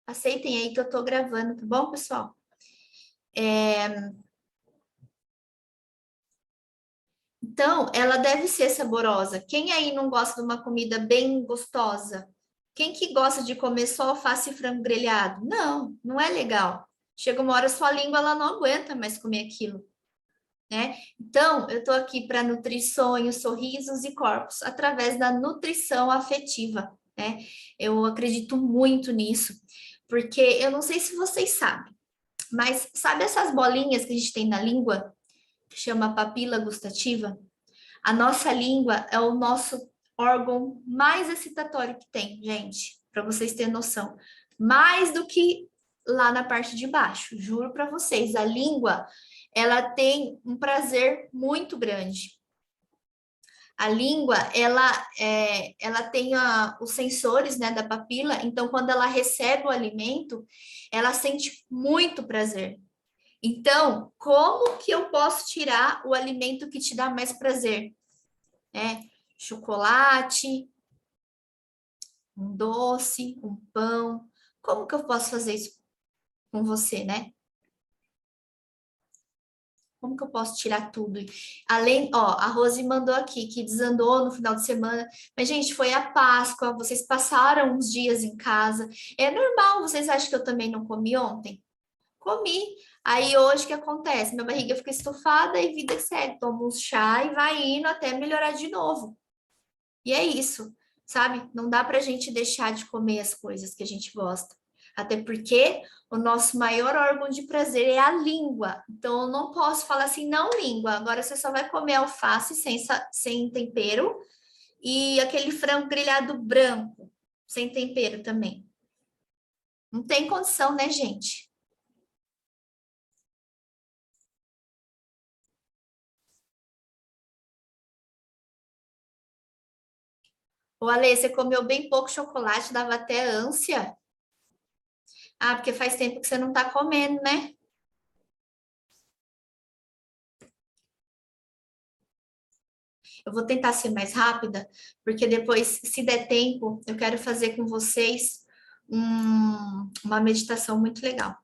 Aceitem aí que eu tô gravando, tá bom, pessoal? Então, ela deve ser saborosa. Quem aí não gosta de uma comida bem gostosa? Quem que gosta de comer só alface e frango grelhado? Não, não é legal. Chega uma hora sua língua ela não aguenta mais comer aquilo, né? Então, eu tô aqui para nutrir sonhos, sorrisos e corpos através da nutrição afetiva, né? Eu acredito muito nisso, porque eu não sei se vocês sabem, mas sabe essas bolinhas que a gente tem na língua, que chama papila gustativa? A nossa língua é o nosso órgão mais excitatório que tem, gente, para vocês terem noção. Mais do que lá na parte de baixo, juro para vocês, a língua, ela tem um prazer muito grande. A língua, ela tem os sensores, né, da papila, então quando ela recebe o alimento, ela sente muito prazer. Então, como que eu posso tirar o alimento que te dá mais prazer? Chocolate, um doce, um pão. Como que eu posso fazer isso com você, né? Como que eu posso tirar tudo? Além, ó, a Rose mandou aqui que desandou no final de semana. Mas, gente, foi a Páscoa, vocês passaram uns dias em casa. É normal, vocês acham que eu também não comi ontem? Comi. Aí hoje o que acontece? Minha barriga fica estufada e vida que segue. Tomo um chá e vai indo até melhorar de novo. E é isso, sabe? Não dá pra gente deixar de comer as coisas que a gente gosta. Até porque o nosso maior órgão de prazer é a língua. Então, eu não posso falar assim, não, língua. Agora você só vai comer alface sem tempero e aquele frango grelhado branco, sem tempero também. Não tem condição, né, gente? Ô, Ale, você comeu bem pouco chocolate, dava até ânsia. Ah, porque faz tempo que você não tá comendo, né? Eu vou tentar ser mais rápida, porque depois, se der tempo, eu quero fazer com vocês uma meditação muito legal.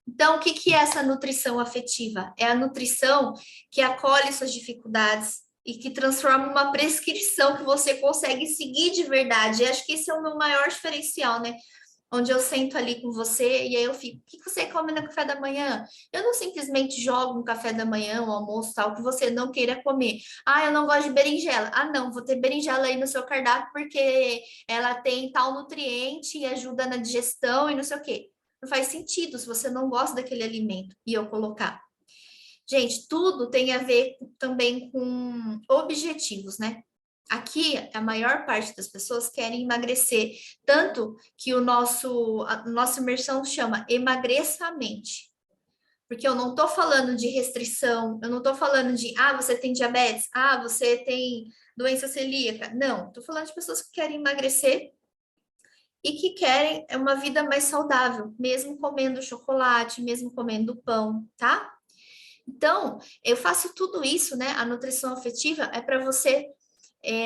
Então, o que que é essa nutrição afetiva? É a nutrição que acolhe suas dificuldades e que transforma uma prescrição que você consegue seguir de verdade. Eu acho que esse é o meu maior diferencial, né? Onde eu sento ali com você e aí eu fico, o que você come no café da manhã? Eu não simplesmente jogo um café da manhã, um almoço, tal, que você não queira comer. Ah, eu não gosto de berinjela. Ah, não, vou ter berinjela aí no seu cardápio porque ela tem tal nutriente e ajuda na digestão e não sei o quê. Não faz sentido se você não gosta daquele alimento e eu colocar. Gente, tudo tem a ver também com objetivos, né? Aqui, a maior parte das pessoas querem emagrecer, tanto que a nossa imersão chama Emagreça a Mente. Porque eu não estou falando de restrição, eu não estou falando de, você tem diabetes, você tem doença celíaca. Não, estou falando de pessoas que querem emagrecer e que querem uma vida mais saudável, mesmo comendo chocolate, mesmo comendo pão, tá? Então, eu faço tudo isso, né? A nutrição afetiva é para você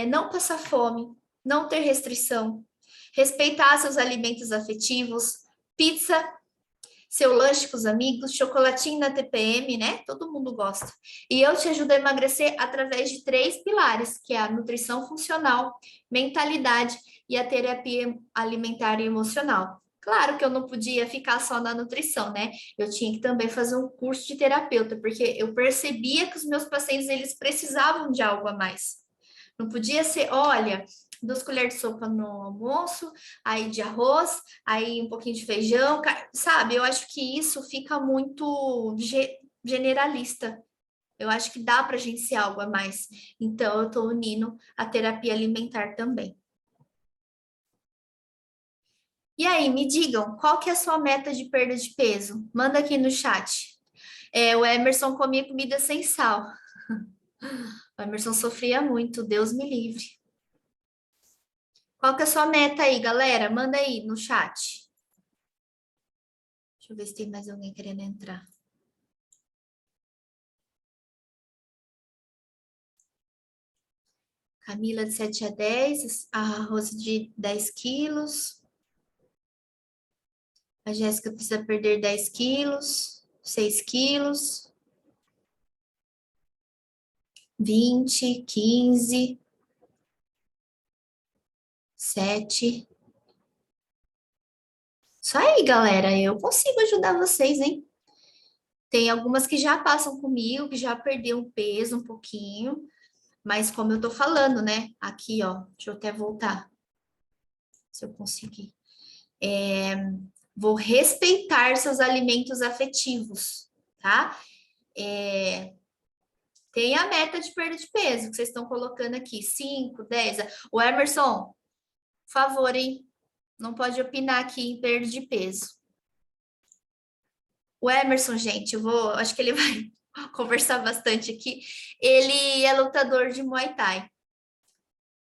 não passar fome, não ter restrição, respeitar seus alimentos afetivos, pizza, seu lanche com os amigos, chocolatinho na TPM, né? Todo mundo gosta. E eu te ajudo a emagrecer através de 3 pilares, que é a nutrição funcional, mentalidade e a terapia alimentar e emocional. Claro que eu não podia ficar só na nutrição, né? Eu tinha que também fazer um curso de terapeuta, porque eu percebia que os meus pacientes eles precisavam de algo a mais. Não podia ser, olha, 2 colheres de sopa no almoço, aí de arroz, aí um pouquinho de feijão, sabe? Eu acho que isso fica muito generalista. Eu acho que dá para a gente ser algo a mais. Então, eu estou unindo a terapia alimentar também. E aí, me digam, qual que é a sua meta de perda de peso? Manda aqui no chat. O Emerson comia comida sem sal. O Emerson sofria muito, Deus me livre. Qual que é a sua meta aí, galera? Manda aí no chat. Deixa eu ver se tem mais alguém querendo entrar. Camila de 7 a 10, a Rose de 10 quilos. A Jéssica precisa perder 10 quilos, 6 quilos, 20, 15, 7. Isso aí, galera, eu consigo ajudar vocês, hein? Tem algumas que já passam comigo, que já perderam peso um pouquinho, mas como eu tô falando, né? Aqui, ó, deixa eu até voltar, se eu conseguir. Vou respeitar seus alimentos afetivos, tá? Tem a meta de perda de peso que vocês estão colocando aqui, 5, 10. O Emerson, por favor, hein? Não pode opinar aqui em perda de peso. O Emerson, gente, acho que ele vai conversar bastante aqui. Ele é lutador de Muay Thai.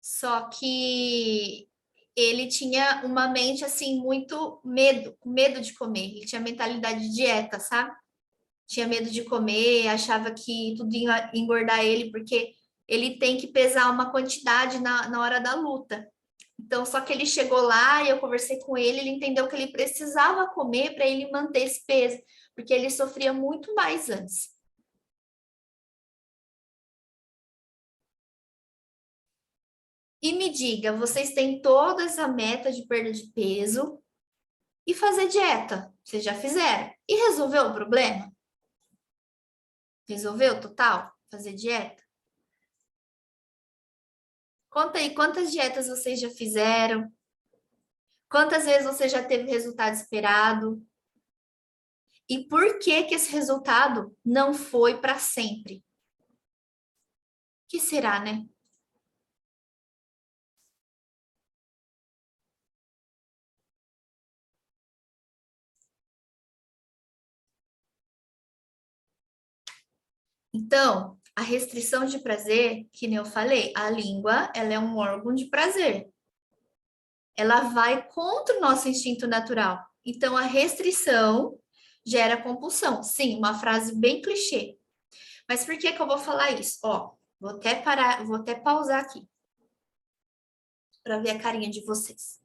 Só que ele tinha uma mente assim muito medo de comer. Ele tinha mentalidade de dieta, sabe? Tinha medo de comer, achava que tudo ia engordar ele, porque ele tem que pesar uma quantidade na hora da luta. Então, só que ele chegou lá e eu conversei com ele, ele entendeu que ele precisava comer para ele manter esse peso, porque ele sofria muito mais antes. E me diga, vocês têm toda essa meta de perda de peso e fazer dieta? Vocês já fizeram? E resolveu o problema? Resolveu total? Fazer dieta? Conta aí, quantas dietas vocês já fizeram? Quantas vezes você já teve o resultado esperado? E por que que esse resultado não foi para sempre? O que será, né? Então, a restrição de prazer, que nem eu falei, a língua, ela é um órgão de prazer. Ela vai contra o nosso instinto natural. Então, a restrição gera compulsão. Sim, uma frase bem clichê. Mas por que que eu vou falar isso? Ó, vou até parar, vou até pausar aqui para ver a carinha de vocês.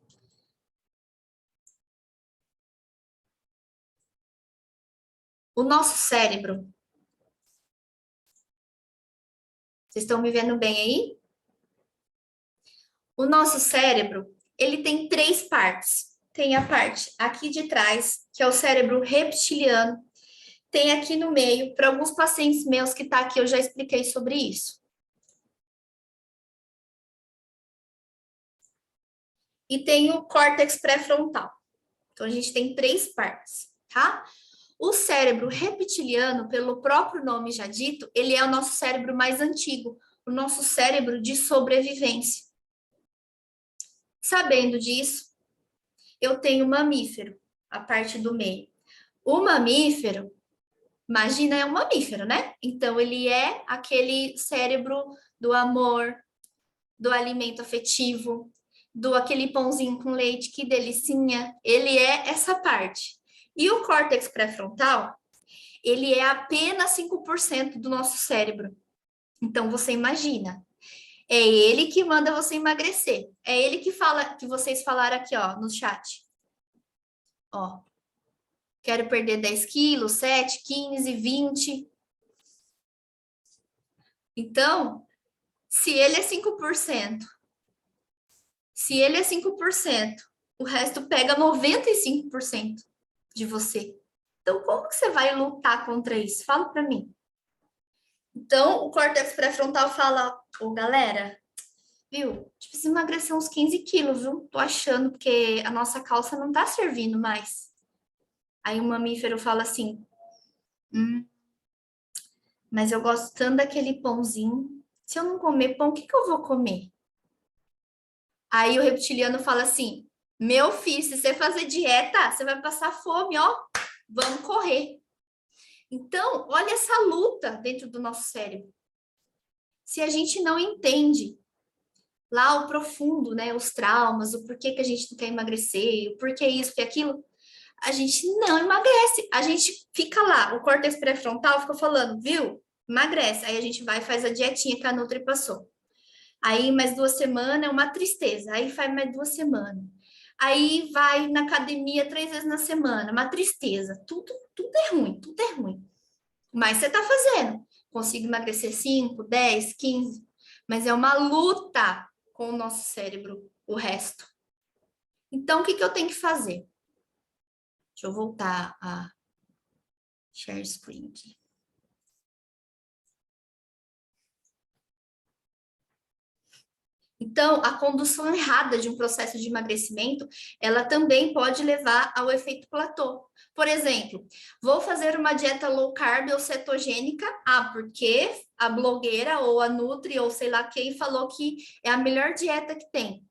O nosso cérebro, vocês estão me vendo bem aí? O nosso cérebro, ele tem três partes. Tem a parte aqui de trás, que é o cérebro reptiliano. Tem aqui no meio, para alguns pacientes meus que tá aqui, eu já expliquei sobre isso. E tem o córtex pré-frontal. Então, a gente tem três partes, tá? O cérebro reptiliano, pelo próprio nome já dito, ele é o nosso cérebro mais antigo, o nosso cérebro de sobrevivência. Sabendo disso, eu tenho o mamífero, a parte do meio. O mamífero, imagina, é um mamífero, né? Então, ele é aquele cérebro do amor, do alimento afetivo, do aquele pãozinho com leite, que delicinha. Ele é essa parte. E o córtex pré-frontal, ele é apenas 5% do nosso cérebro. Então, você imagina. É ele que manda você emagrecer. É ele que fala, que vocês falaram aqui, ó, no chat. Ó, quero perder 10 quilos, 7, 15, 20. Então, se ele é 5%, se ele é 5%, o resto pega 95% de você. Então, como que você vai lutar contra isso? Fala para mim. Então, o córtex pré-frontal fala, ô galera, viu? A gente precisa emagrecer uns 15 quilos, viu? Tô achando, porque a nossa calça não tá servindo mais. Aí o mamífero fala assim, mas eu gosto tanto daquele pãozinho. Se eu não comer pão, o que que eu vou comer? Aí o reptiliano fala assim, meu filho, se você fazer dieta, você vai passar fome, ó. Vamos correr. Então, olha essa luta dentro do nosso cérebro. Se a gente não entende lá o profundo, né, os traumas, o porquê que a gente não quer emagrecer, o porquê isso, e aquilo, a gente não emagrece. A gente fica lá, o córtex pré-frontal fica falando, viu? Emagrece. Aí a gente vai e faz a dietinha que a Nutri passou. Aí mais 2 semanas é uma tristeza, aí faz mais 2 semanas. Aí vai na academia 3 vezes na semana, uma tristeza. Tudo é ruim, tudo é ruim. Mas você tá fazendo. Consigo emagrecer 5, 10, 15, mas é uma luta com o nosso cérebro, o resto. Então, o que que eu tenho que fazer? Deixa eu voltar a share screen aqui. Então, a condução errada de um processo de emagrecimento, ela também pode levar ao efeito platô. Por exemplo, vou fazer uma dieta low carb ou cetogênica, porque a blogueira ou a Nutri ou sei lá quem falou que é a melhor dieta que tem.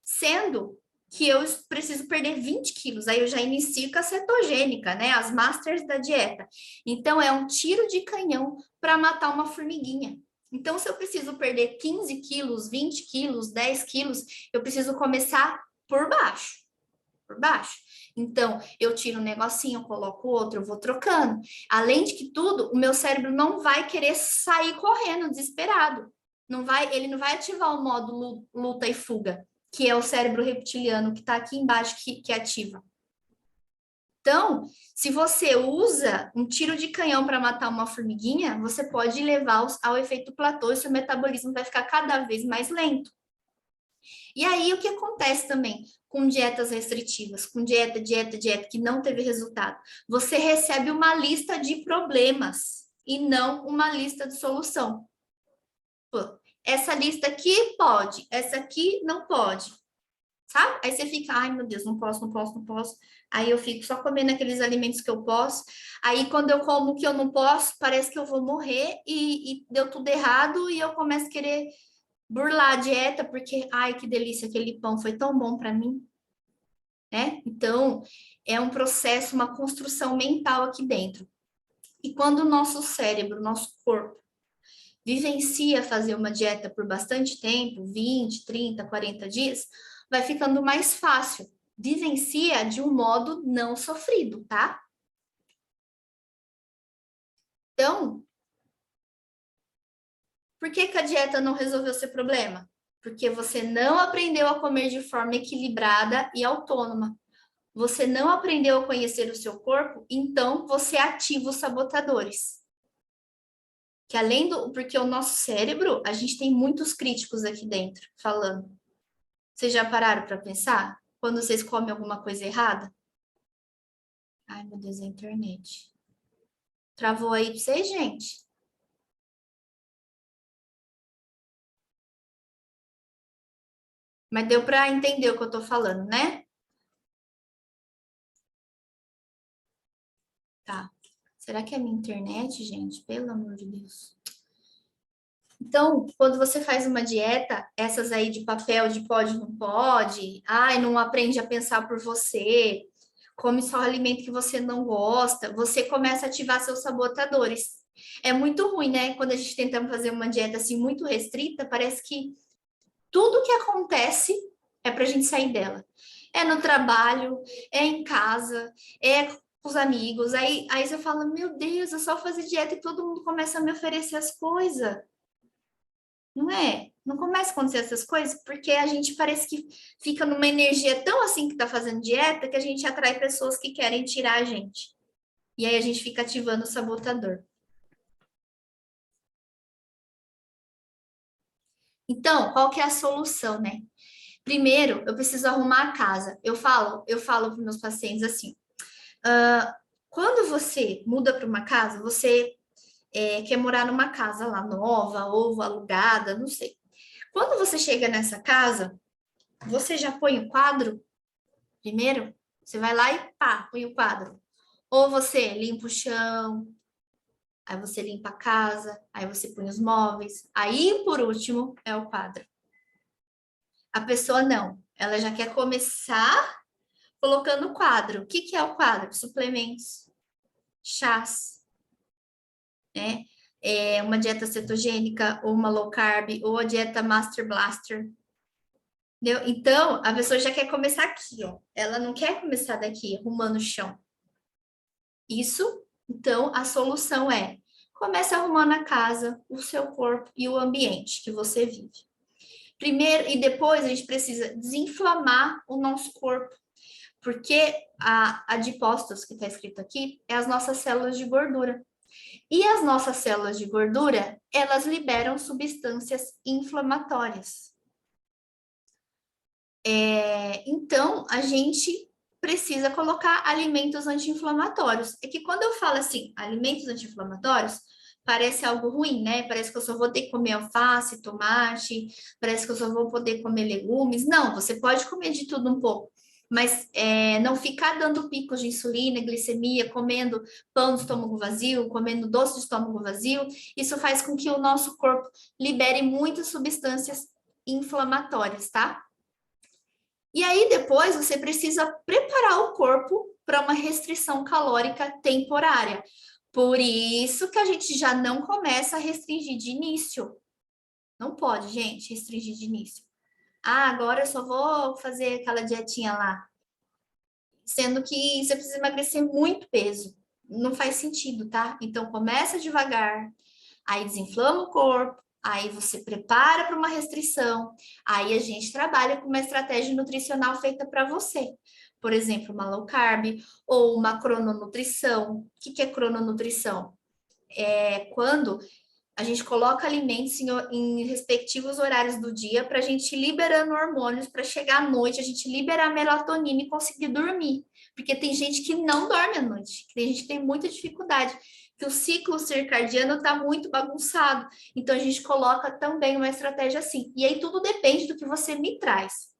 Sendo que eu preciso perder 20 quilos, aí eu já inicio com a cetogênica, né? As masters da dieta. Então, é um tiro de canhão para matar uma formiguinha. Então, se eu preciso perder 15 quilos, 20 quilos, 10 quilos, eu preciso começar por baixo. Por baixo. Então, eu tiro um negocinho, eu coloco outro, eu vou trocando. Além de que tudo, o meu cérebro não vai querer sair correndo desesperado. Ele não vai ativar o modo luta e fuga, que é o cérebro reptiliano que está aqui embaixo que ativa. Então, se você usa um tiro de canhão para matar uma formiguinha, você pode levar ao efeito platô e seu metabolismo vai ficar cada vez mais lento. E aí, o que acontece também com dietas restritivas, com dieta que não teve resultado? Você recebe uma lista de problemas e não uma lista de solução. Pô, essa lista aqui pode, essa aqui não pode, sabe? Aí você fica, ai meu Deus, não posso, não posso, não posso. Aí eu fico só comendo aqueles alimentos que eu posso. Aí quando eu como o que eu não posso, parece que eu vou morrer e deu tudo errado e eu começo a querer burlar a dieta porque, ai que delícia, aquele pão foi tão bom para mim, né? Então, é um processo, uma construção mental aqui dentro. E quando o nosso cérebro, nosso corpo, vivencia fazer uma dieta por bastante tempo, 20, 30, 40 dias, vai ficando mais fácil. Vivencia de um modo não sofrido, tá? Então, por que que a dieta não resolveu seu problema? Porque você não aprendeu a comer de forma equilibrada e autônoma. Você não aprendeu a conhecer o seu corpo, então você ativa os sabotadores. Que além do... Porque o nosso cérebro, a gente tem muitos críticos aqui dentro, falando. Vocês já pararam para pensar? Quando vocês comem alguma coisa errada? Ai, meu Deus, a internet. Travou aí para vocês, gente? Mas deu para entender o que eu tô falando, né? Tá. Será que é minha internet, gente? Pelo amor de Deus. Então, quando você faz uma dieta, essas aí de papel, de pode, não pode, ai, não aprende a pensar por você, come só alimento que você não gosta, você começa a ativar seus sabotadores. É muito ruim, né? Quando a gente tenta fazer uma dieta assim muito restrita, parece que tudo que acontece é para a gente sair dela. É no trabalho, é em casa, é com os amigos. Aí você fala, meu Deus, é só fazer dieta e todo mundo começa a me oferecer as coisas. Não é? Não começa a acontecer essas coisas porque a gente parece que fica numa energia tão assim que tá fazendo dieta que a gente atrai pessoas que querem tirar a gente. E aí a gente fica ativando o sabotador. Então, qual que é a solução, né? Primeiro, eu preciso arrumar a casa. Eu falo para meus pacientes assim: quando você muda para uma casa, você quer morar numa casa lá nova ou alugada, não sei. Quando você chega nessa casa, você já põe o quadro primeiro? Você vai lá e pá, põe o quadro. Ou você limpa o chão, aí você limpa a casa, aí você põe os móveis, aí por último é o quadro. A pessoa não, ela já quer começar colocando o quadro. O que que é o quadro? Suplementos, chás, né? É uma dieta cetogênica, ou uma low carb, ou a dieta Master Blaster. Entendeu? Então, a pessoa já quer começar aqui, ó. Ela não quer começar daqui, arrumando o chão. Isso, então, a solução é Comece arrumando a casa, o seu corpo e o ambiente que você vive. Primeiro e depois a gente precisa desinflamar o nosso corpo, porque a adipócitos, que está escrito aqui, é as nossas células de gordura. E as nossas células de gordura, elas liberam substâncias inflamatórias. Então, a gente precisa colocar alimentos anti-inflamatórios. É que quando eu falo assim, alimentos anti-inflamatórios, parece algo ruim, né? Parece que eu só vou ter que comer alface, tomate, parece que eu só vou poder comer legumes. Não, você pode comer de tudo um pouco, mas não ficar dando picos de insulina, glicemia, comendo pão de estômago vazio, comendo doce de estômago vazio. Isso faz com que o nosso corpo libere muitas substâncias inflamatórias, tá? E aí depois você precisa preparar o corpo para uma restrição calórica temporária. Por isso que a gente já não começa a restringir de início. Não pode, gente, restringir de início. Ah, agora eu só vou fazer aquela dietinha lá. Sendo que você precisa emagrecer muito peso. Não faz sentido, tá? Então começa devagar, aí desinflama o corpo, aí você prepara para uma restrição, aí a gente trabalha com uma estratégia nutricional feita para você. Por exemplo, uma low carb ou uma crononutrição. O que é crononutrição? É quando a gente coloca alimentos em respectivos horários do dia para a gente ir liberando hormônios para chegar à noite, a gente liberar a melatonina e conseguir dormir. Porque tem gente que não dorme à noite, tem gente que tem muita dificuldade, que o ciclo circadiano está muito bagunçado. Então a gente coloca também uma estratégia assim. E aí tudo depende do que você me traz.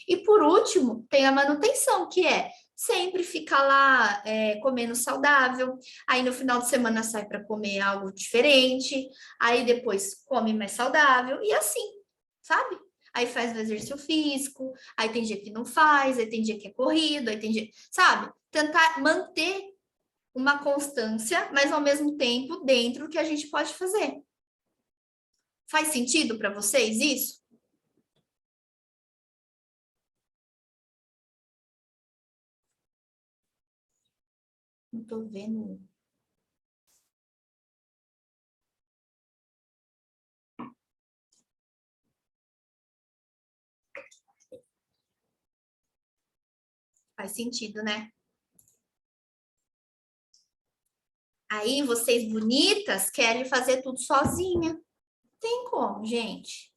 E por último, tem a manutenção, que é sempre ficar lá comendo saudável, aí no final de semana sai para comer algo diferente, aí depois come mais saudável, e assim, sabe? Aí faz o exercício físico, aí tem dia que não faz, aí tem dia que é corrido, aí tem dia, sabe? Tentar manter uma constância, mas ao mesmo tempo dentro do que a gente pode fazer. Faz sentido para vocês isso? Não tô vendo. Faz sentido, né? Aí vocês bonitas querem fazer tudo sozinha. Tem como, gente?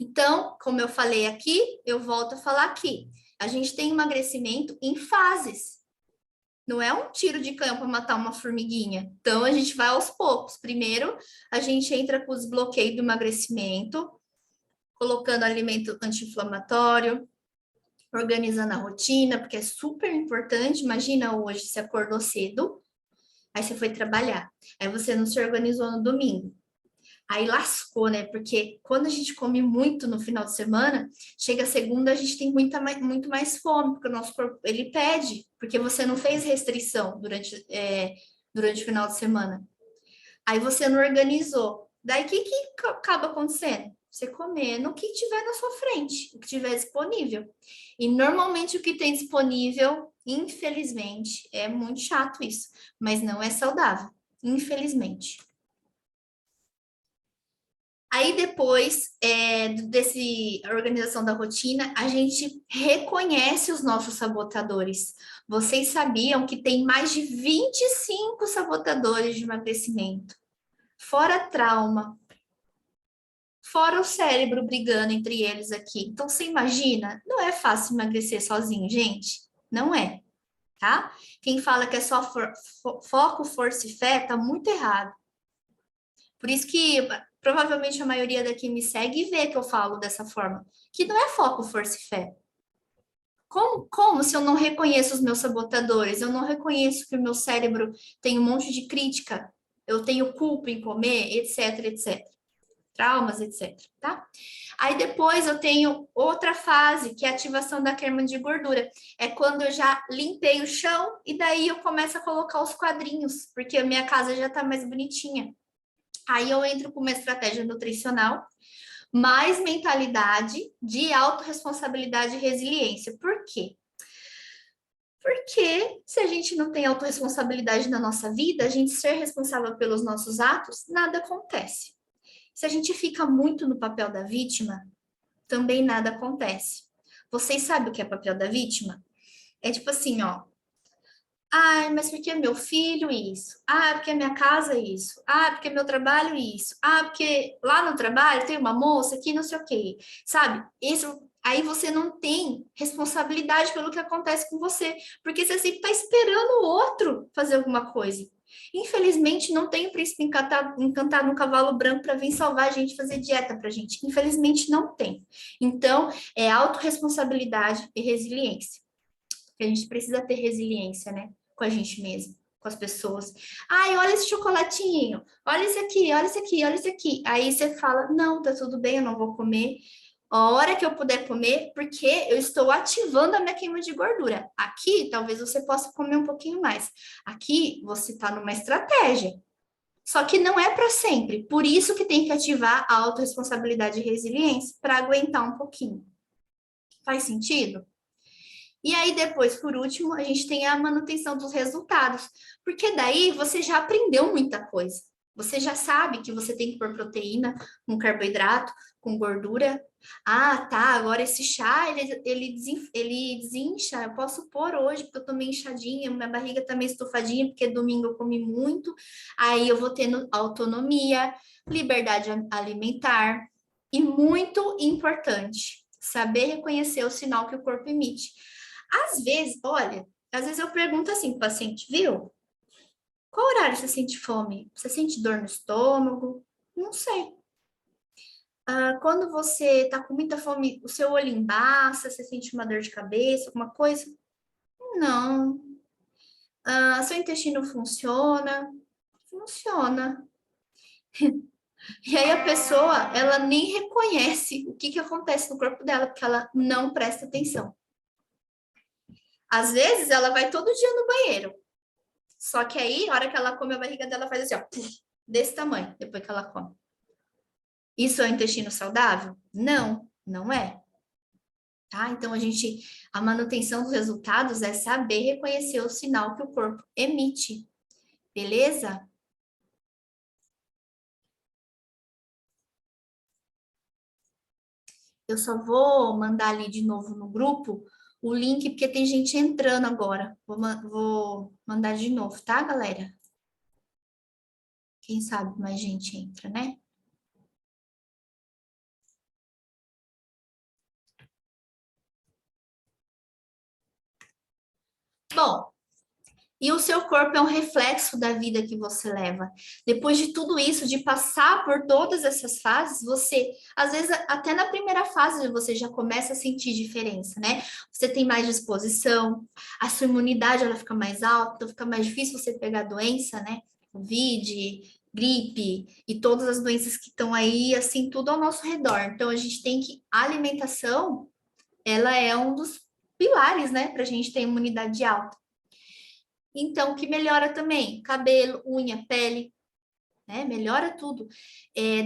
Então, como eu falei aqui, eu volto a falar aqui. A gente tem emagrecimento em fases. Não é um tiro de canhão para matar uma formiguinha. Então, a gente vai aos poucos. Primeiro, a gente entra com os bloqueios do emagrecimento, colocando alimento anti-inflamatório, organizando a rotina, porque é super importante. Imagina hoje, você acordou cedo, aí você foi trabalhar, aí você não se organizou no domingo. Aí lascou, né? Porque quando a gente come muito no final de semana, chega a segunda, a gente tem muito mais fome, porque o nosso corpo, ele pede, porque você não fez restrição durante o final de semana. Aí você não organizou. Daí, o que acaba acontecendo? Você comendo o que tiver na sua frente, o que tiver disponível. E normalmente o que tem disponível, infelizmente, é muito chato isso, mas não é saudável, infelizmente. Aí depois desse organização da rotina, a gente reconhece os nossos sabotadores. Vocês sabiam que tem mais de 25 sabotadores de emagrecimento? Fora trauma, fora o cérebro brigando entre eles aqui. Então, você imagina, não é fácil emagrecer sozinho, gente. Não é, tá? Quem fala que é só foco, força e fé, tá muito errado. Por isso que provavelmente a maioria daqui me segue e vê que eu falo dessa forma. Que não é foco, força e fé. Como se eu não reconheço os meus sabotadores? Eu não reconheço que o meu cérebro tem um monte de crítica, eu tenho culpa em comer, etc, etc. Traumas, etc, tá? Aí depois eu tenho outra fase, que é a ativação da queima de gordura. É quando eu já limpei o chão e daí eu começo a colocar os quadrinhos, porque a minha casa já tá mais bonitinha. Aí eu entro com uma estratégia nutricional, mais mentalidade de autorresponsabilidade e resiliência. Por quê? Porque se a gente não tem autorresponsabilidade na nossa vida, a gente ser responsável pelos nossos atos, nada acontece. Se a gente fica muito no papel da vítima, também nada acontece. Vocês sabem o que é papel da vítima? É tipo assim, ó. Ah, mas porque meu filho isso? Ah, porque minha casa isso? Ah, porque meu trabalho isso? Ah, porque lá no trabalho tem uma moça que não sei o quê. Sabe? Isso, aí você não tem responsabilidade pelo que acontece com você, porque você sempre está esperando o outro fazer alguma coisa. Infelizmente, não tem um príncipe encantado num cavalo branco para vir salvar a gente, fazer dieta para a gente. Infelizmente, não tem. Então, é autorresponsabilidade e resiliência. A gente precisa ter resiliência, né? Com a gente mesmo, com as pessoas. Ai, olha esse chocolatinho, olha esse aqui, olha esse aqui, olha esse aqui. Aí você fala: não, tá tudo bem, eu não vou comer. A hora que eu puder comer, porque eu estou ativando a minha queima de gordura. Aqui, talvez você possa comer um pouquinho mais. Aqui, você está numa estratégia. Só que não é para sempre. Por isso que tem que ativar a autorresponsabilidade e resiliência para aguentar um pouquinho. Faz sentido? E aí, depois, por último, a gente tem a manutenção dos resultados, porque daí você já aprendeu muita coisa. Você já sabe que você tem que pôr proteína com carboidrato, com gordura. Ah, tá, agora esse chá, ele desincha, eu posso pôr hoje, porque eu tô meio inchadinha, minha barriga tá meio estufadinha, porque domingo eu comi muito. Aí eu vou tendo autonomia, liberdade alimentar. E muito importante, saber reconhecer o sinal que o corpo emite. Às vezes, olha, às vezes eu pergunto assim pro paciente, viu? Qual horário você sente fome? Você sente dor no estômago? Não sei. Ah, quando você tá com muita fome, o seu olho embaça, você sente uma dor de cabeça, alguma coisa? Não. Ah, seu intestino funciona? Funciona. E aí a pessoa, ela nem reconhece o que que acontece no corpo dela, porque ela não presta atenção. Às vezes ela vai todo dia no banheiro. Só que aí, a hora que ela come, a barriga dela faz assim, ó, desse tamanho, depois que ela come. Isso é um intestino saudável? Não, não é. Tá? Então, a manutenção dos resultados é saber reconhecer o sinal que o corpo emite. Beleza? Eu só vou mandar ali de novo no grupo o link, porque tem gente entrando agora. Vou mandar de novo, tá, galera? Quem sabe mais gente entra, né? Bom, e o seu corpo é um reflexo da vida que você leva. Depois de tudo isso, de passar por todas essas fases, você, às vezes, até na primeira fase, você já começa a sentir diferença, né? Você tem mais disposição, a sua imunidade ela fica mais alta, então fica mais difícil você pegar doença, né? Covid, gripe e todas as doenças que estão aí, assim, tudo ao nosso redor. Então, a gente tem que, a alimentação, ela é um dos pilares, né, para a gente ter imunidade alta. Então, o que melhora também? Cabelo, unha, pele, né? Melhora tudo.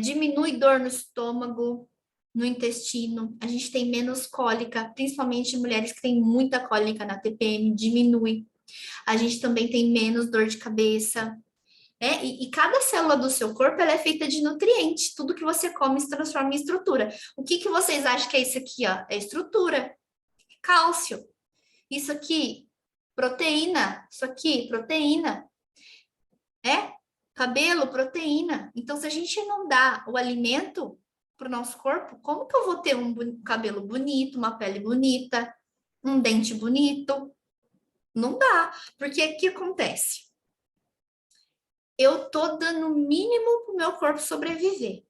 Diminui dor no estômago, no intestino. A gente tem menos cólica, principalmente mulheres que têm muita cólica na TPM, diminui. A gente também tem menos dor de cabeça. Né? E cada célula do seu corpo ela é feita de nutrientes. Tudo que você come se transforma em estrutura. O que, que vocês acham que é isso aqui? Ó? É estrutura. Cálcio. Isso aqui, proteína. Isso aqui, proteína. É cabelo, proteína. Então, se a gente não dá o alimento para o nosso corpo, como que eu vou ter um cabelo bonito, uma pele bonita, um dente bonito? Não dá. Porque o que acontece? Eu tô dando o mínimo para o meu corpo sobreviver.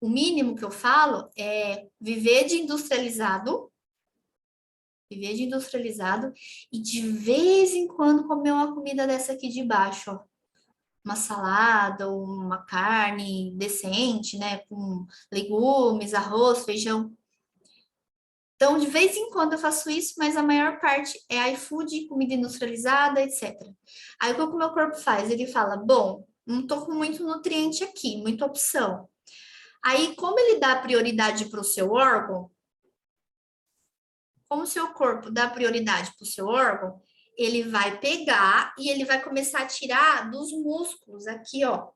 O mínimo que eu falo é viver de industrializado e de vez em quando comer uma comida dessa aqui de baixo, ó. Uma salada ou uma carne decente, né? Com legumes, arroz, feijão. Então, de vez em quando eu faço isso, mas a maior parte é iFood, comida industrializada, etc. Aí o que o meu corpo faz? Ele fala: bom, não tô com muito nutriente aqui, muita opção. Aí, como ele dá prioridade para o seu órgão, como o seu corpo dá prioridade para o seu órgão, ele vai pegar e ele vai começar a tirar dos músculos aqui, ó.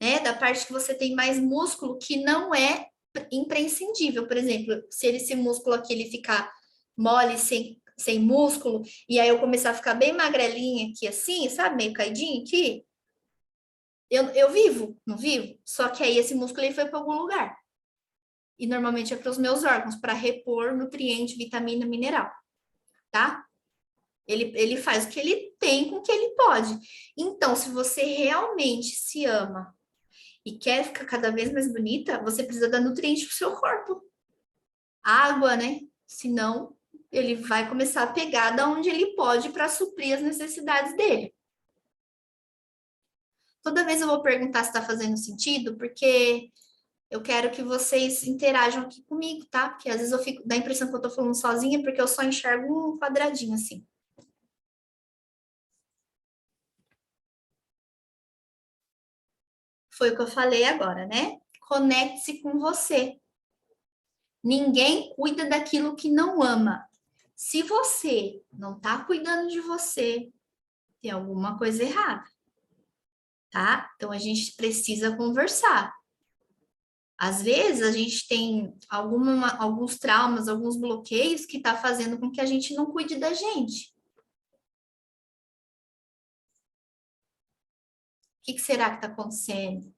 Né? Da parte que você tem mais músculo, que não é imprescindível. Por exemplo, se esse músculo aqui ele ficar mole, sem músculo, e aí eu começar a ficar bem magrelinha aqui assim, sabe? Meio caidinho aqui. Eu vivo, não vivo? Só que aí esse músculo ele foi para algum lugar. E normalmente é para os meus órgãos, para repor nutriente, vitamina, mineral, tá? Ele faz o que ele tem com o que ele pode. Então, se você realmente se ama e quer ficar cada vez mais bonita, você precisa dar nutriente para o seu corpo. Água, né? Senão, ele vai começar a pegar da onde ele pode para suprir as necessidades dele. Toda vez eu vou perguntar se está fazendo sentido, porque eu quero que vocês interajam aqui comigo, tá? Porque às vezes eu fico, dá a impressão que eu tô falando sozinha, porque eu só enxergo um quadradinho assim. Foi o que eu falei agora, né? Conecte-se com você. Ninguém cuida daquilo que não ama. Se você não tá cuidando de você, tem alguma coisa errada, tá? Então a gente precisa conversar. Às vezes a gente tem alguns traumas, alguns bloqueios que tá fazendo com que a gente não cuide da gente. O que será que tá acontecendo?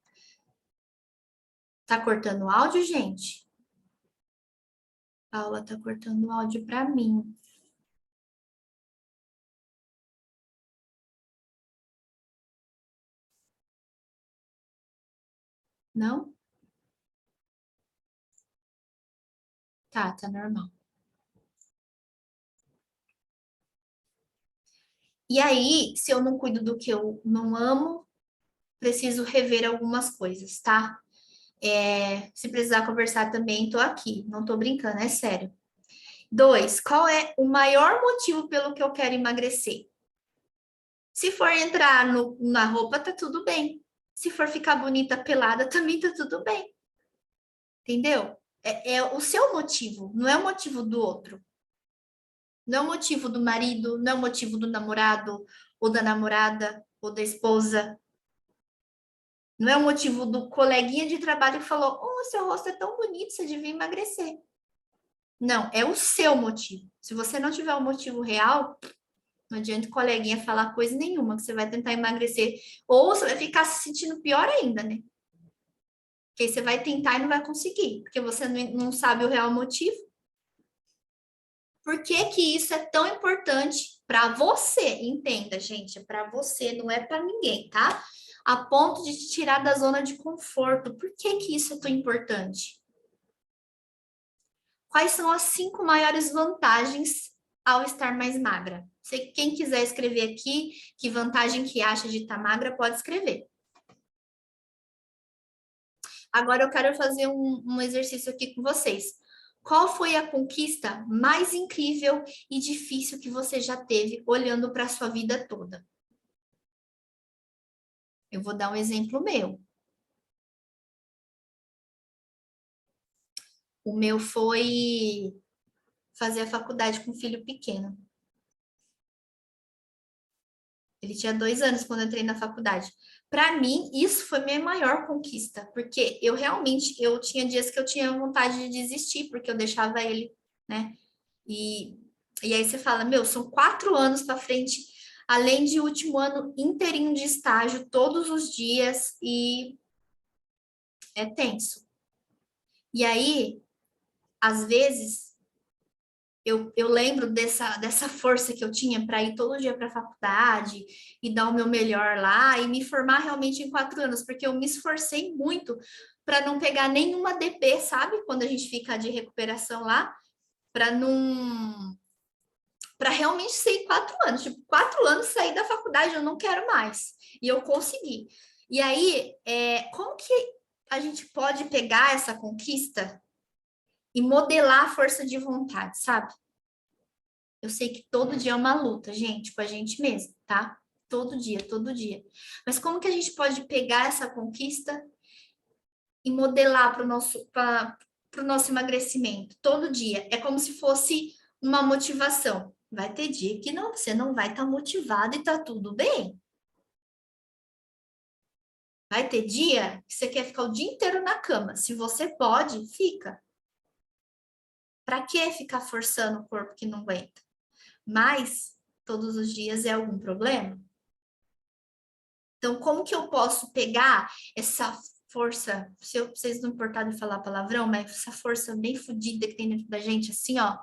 Tá cortando o áudio, gente? Paula tá cortando o áudio para mim. Não? Tá normal. E aí, se eu não cuido do que eu não amo, preciso rever algumas coisas, tá? Se precisar conversar também, tô aqui. Não tô brincando, é sério. 2, qual é o maior motivo pelo que eu quero emagrecer? Se for entrar na roupa, tá tudo bem. Se for ficar bonita pelada, também tá tudo bem. Entendeu? É o seu motivo, não é o motivo do outro. Não é o motivo do marido, não é o motivo do namorado, ou da namorada, ou da esposa. Não é o motivo do coleguinha de trabalho que falou: Oh, seu rosto é tão bonito, você devia emagrecer. Não, é o seu motivo. Se você não tiver um motivo real, não adianta o coleguinha falar coisa nenhuma, que você vai tentar emagrecer. Ou você vai ficar se sentindo pior ainda, né? Porque aí você vai tentar e não vai conseguir, porque você não sabe o real motivo. Por que que isso é tão importante para você? Entenda, gente, é para você, não é para ninguém, tá? A ponto de te tirar da zona de conforto. Por que que isso é tão importante? Quais são as 5 maiores vantagens ao estar mais magra? Quem quiser escrever aqui, que vantagem que acha de estar magra, pode escrever. Agora eu quero fazer um exercício aqui com vocês. Qual foi a conquista mais incrível e difícil que você já teve olhando para a sua vida toda? Eu vou dar um exemplo meu. O meu foi fazer a faculdade com um filho pequeno. Ele tinha 2 anos quando eu entrei na faculdade. Para mim, isso foi minha maior conquista, porque eu tinha dias que eu tinha vontade de desistir, porque eu deixava ele, né? E, e aí você fala, meu, são 4 anos para frente, além de último ano inteirinho de estágio, todos os dias, e é tenso. E aí, às vezes, eu lembro dessa força que eu tinha para ir todo dia para a faculdade e dar o meu melhor lá e me formar realmente em 4 anos, porque eu me esforcei muito para não pegar nenhuma DP, sabe? Quando a gente fica de recuperação lá, para não. Para realmente sair 4 anos. Tipo, 4 anos sair da faculdade, eu não quero mais. E eu consegui. E aí, como que a gente pode pegar essa conquista e modelar a força de vontade, sabe? Eu sei que todo dia é uma luta, gente, com a gente mesmo, tá? Todo dia, todo dia. Mas como que a gente pode pegar essa conquista e modelar para o nosso, para o nosso emagrecimento, todo dia. É como se fosse uma motivação. Vai ter dia que não, você não vai estar motivado e tá tudo bem. Vai ter dia que você quer ficar o dia inteiro na cama. Se você pode, fica. Para que ficar forçando o corpo que não aguenta? Mas todos os dias é algum problema? Então, como que eu posso pegar essa força, se vocês não importarem de falar palavrão, mas essa força bem fodida que tem dentro da gente, assim, ó,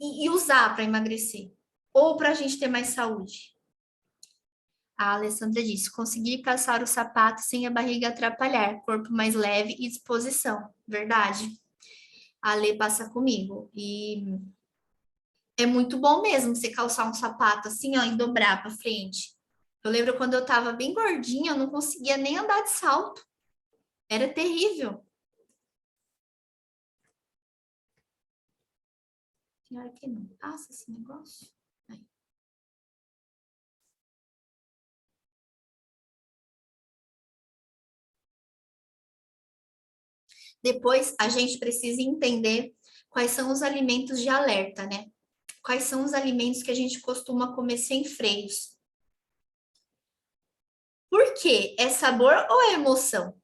e usar para emagrecer? Ou para a gente ter mais saúde? A Alessandra disse: conseguir calçar o sapato sem a barriga atrapalhar, corpo mais leve e disposição. Verdade. A Lê passa comigo. E é muito bom mesmo você calçar um sapato assim, ó, e dobrar para frente. Eu lembro quando eu tava bem gordinha, eu não conseguia nem andar de salto. Era terrível. Pior que não passa esse negócio. Aí. Depois, a gente precisa entender quais são os alimentos de alerta, né? Quais são os alimentos que a gente costuma comer sem freios. Por quê? É sabor ou é emoção?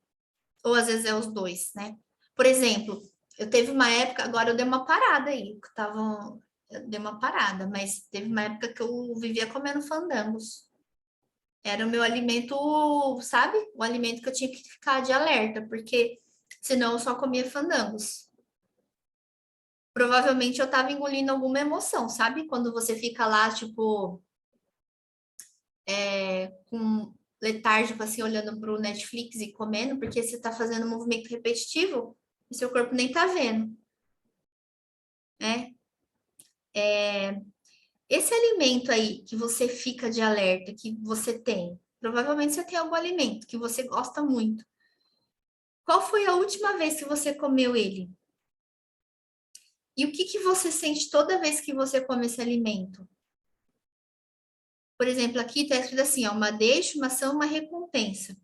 Ou às vezes é os dois, né? Por exemplo, eu teve uma época, agora eu dei uma parada aí, que tava, eu dei uma parada, mas teve uma época que eu vivia comendo fandangos. Era o meu alimento, sabe? O alimento que eu tinha que ficar de alerta, porque senão eu só comia fandangos. Provavelmente eu tava engolindo alguma emoção, sabe? Quando você fica lá, tipo, com letárgico, assim, olhando pro Netflix e comendo, porque você tá fazendo um movimento repetitivo e seu corpo nem tá vendo, né? Esse alimento aí que você fica de alerta, que você tem, provavelmente você tem algum alimento que você gosta muito. Qual foi a última vez que você comeu ele? E o que que você sente toda vez que você come esse alimento? Por exemplo, aqui está escrito assim, ó, uma deixa, uma ação, uma recompensa.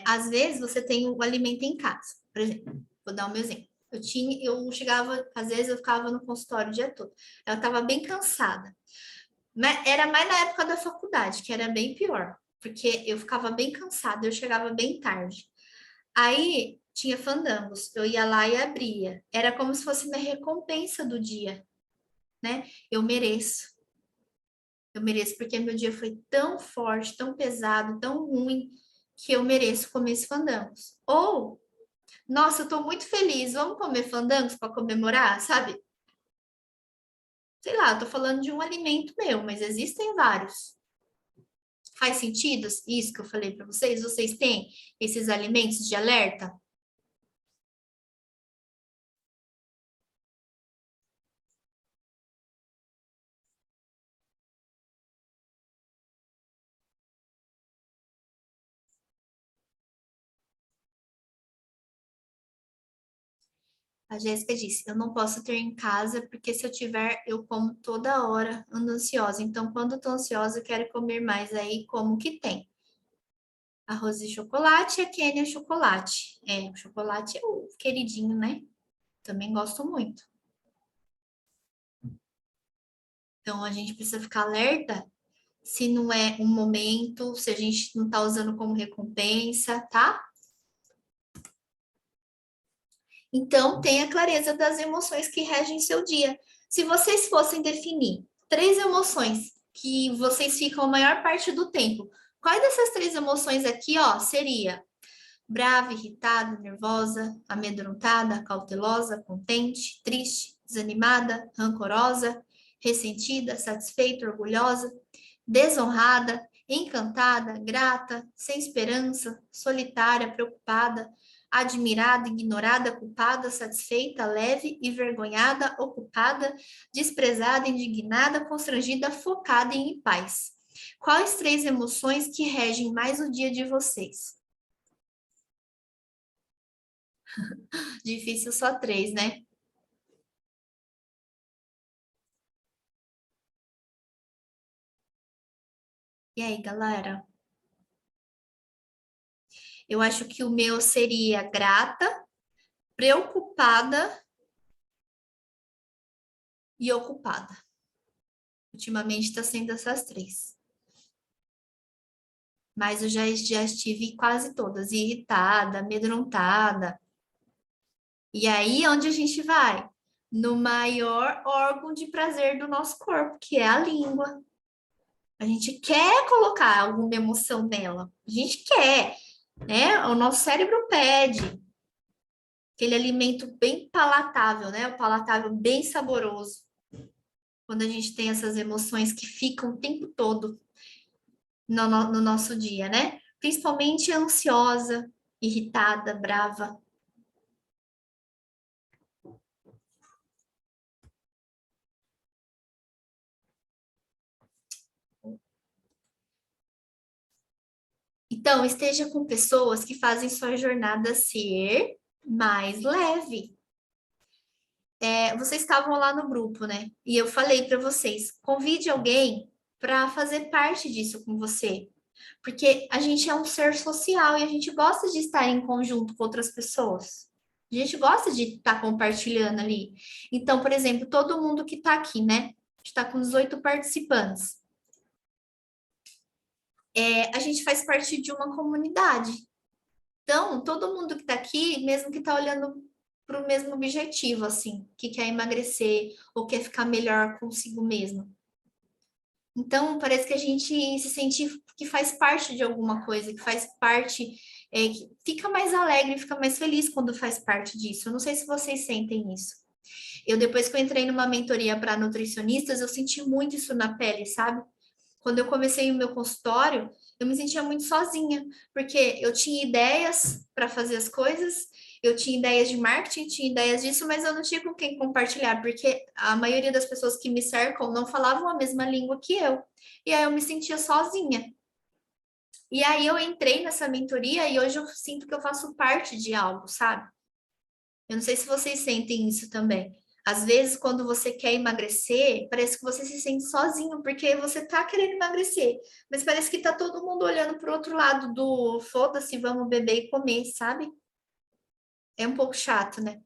Às vezes você tem o alimento em casa, por exemplo, vou dar o meu exemplo. Eu chegava, às vezes eu ficava no consultório o dia todo. Eu estava bem cansada. Era mais na época da faculdade, que era bem pior, porque eu ficava bem cansada, eu chegava bem tarde. Aí tinha fandangos, eu ia lá e abria. Era como se fosse minha recompensa do dia, né? Eu mereço. Eu mereço porque meu dia foi tão forte, tão pesado, tão ruim, que eu mereço comer esses fandangos. Ou, nossa, eu tô muito feliz, vamos comer fandangos para comemorar, sabe? Sei lá, eu tô falando de um alimento meu, mas existem vários. Faz sentido isso que eu falei para vocês? Vocês têm esses alimentos de alerta? A Jéssica disse: eu não posso ter em casa, porque se eu tiver, eu como toda hora, ando ansiosa. Então, quando eu tô ansiosa, eu quero comer mais. Aí, como que tem? Arroz e chocolate, a Kênia é chocolate. É, o chocolate é o queridinho, né? Também gosto muito. Então, a gente precisa ficar alerta se não é um momento, se a gente não tá usando como recompensa, tá? Então, tenha clareza das emoções que regem seu dia. Se vocês fossem definir três emoções que vocês ficam a maior parte do tempo, quais dessas três emoções aqui, ó, seria brava, irritada, nervosa, amedrontada, cautelosa, contente, triste, desanimada, rancorosa, ressentida, satisfeita, orgulhosa, desonrada, encantada, grata, sem esperança, solitária, preocupada, admirada, ignorada, culpada, satisfeita, leve e vergonhada, ocupada, desprezada, indignada, constrangida, focada e em paz. Quais três emoções que regem mais o dia de vocês? Difícil só três, né? E aí, galera? Eu acho que o meu seria grata, preocupada e ocupada. Ultimamente está sendo essas três. Mas eu já estive em quase todas, irritada, amedrontada. E aí, onde a gente vai? No maior órgão de prazer do nosso corpo, que é a língua. A gente quer colocar alguma emoção nela. A gente quer, né? O nosso cérebro pede aquele alimento bem palatável, né? O palatável bem saboroso. Quando a gente tem essas emoções que ficam o tempo todo no nosso dia, né? Principalmente ansiosa, irritada, brava. Então, esteja com pessoas que fazem sua jornada ser mais leve. Vocês estavam lá no grupo, né? E eu falei para vocês, convide alguém para fazer parte disso com você. Porque a gente é um ser social e a gente gosta de estar em conjunto com outras pessoas. A gente gosta de estar compartilhando ali. Então, por exemplo, todo mundo que está aqui, né? Está com 18 participantes. A gente faz parte de uma comunidade. Então, todo mundo que está aqui, mesmo que está olhando para o mesmo objetivo, assim, que quer emagrecer ou quer ficar melhor consigo mesmo. Então, parece que a gente se sente que faz parte de alguma coisa, que faz parte, que fica mais alegre, fica mais feliz quando faz parte disso. Eu não sei se vocês sentem isso. Eu, depois que eu entrei numa mentoria para nutricionistas, eu senti muito isso na pele, sabe? Quando eu comecei o meu consultório, eu me sentia muito sozinha, porque eu tinha ideias para fazer as coisas, eu tinha ideias de marketing, tinha ideias disso, mas eu não tinha com quem compartilhar, porque a maioria das pessoas que me cercam não falavam a mesma língua que eu. E aí eu me sentia sozinha. E aí eu entrei nessa mentoria e hoje eu sinto que eu faço parte de algo, sabe? Eu não sei se vocês sentem isso também. Às vezes, quando você quer emagrecer, parece que você se sente sozinho, porque você tá querendo emagrecer, mas parece que tá todo mundo olhando pro outro lado do foda-se, vamos beber e comer, sabe? É um pouco chato, né?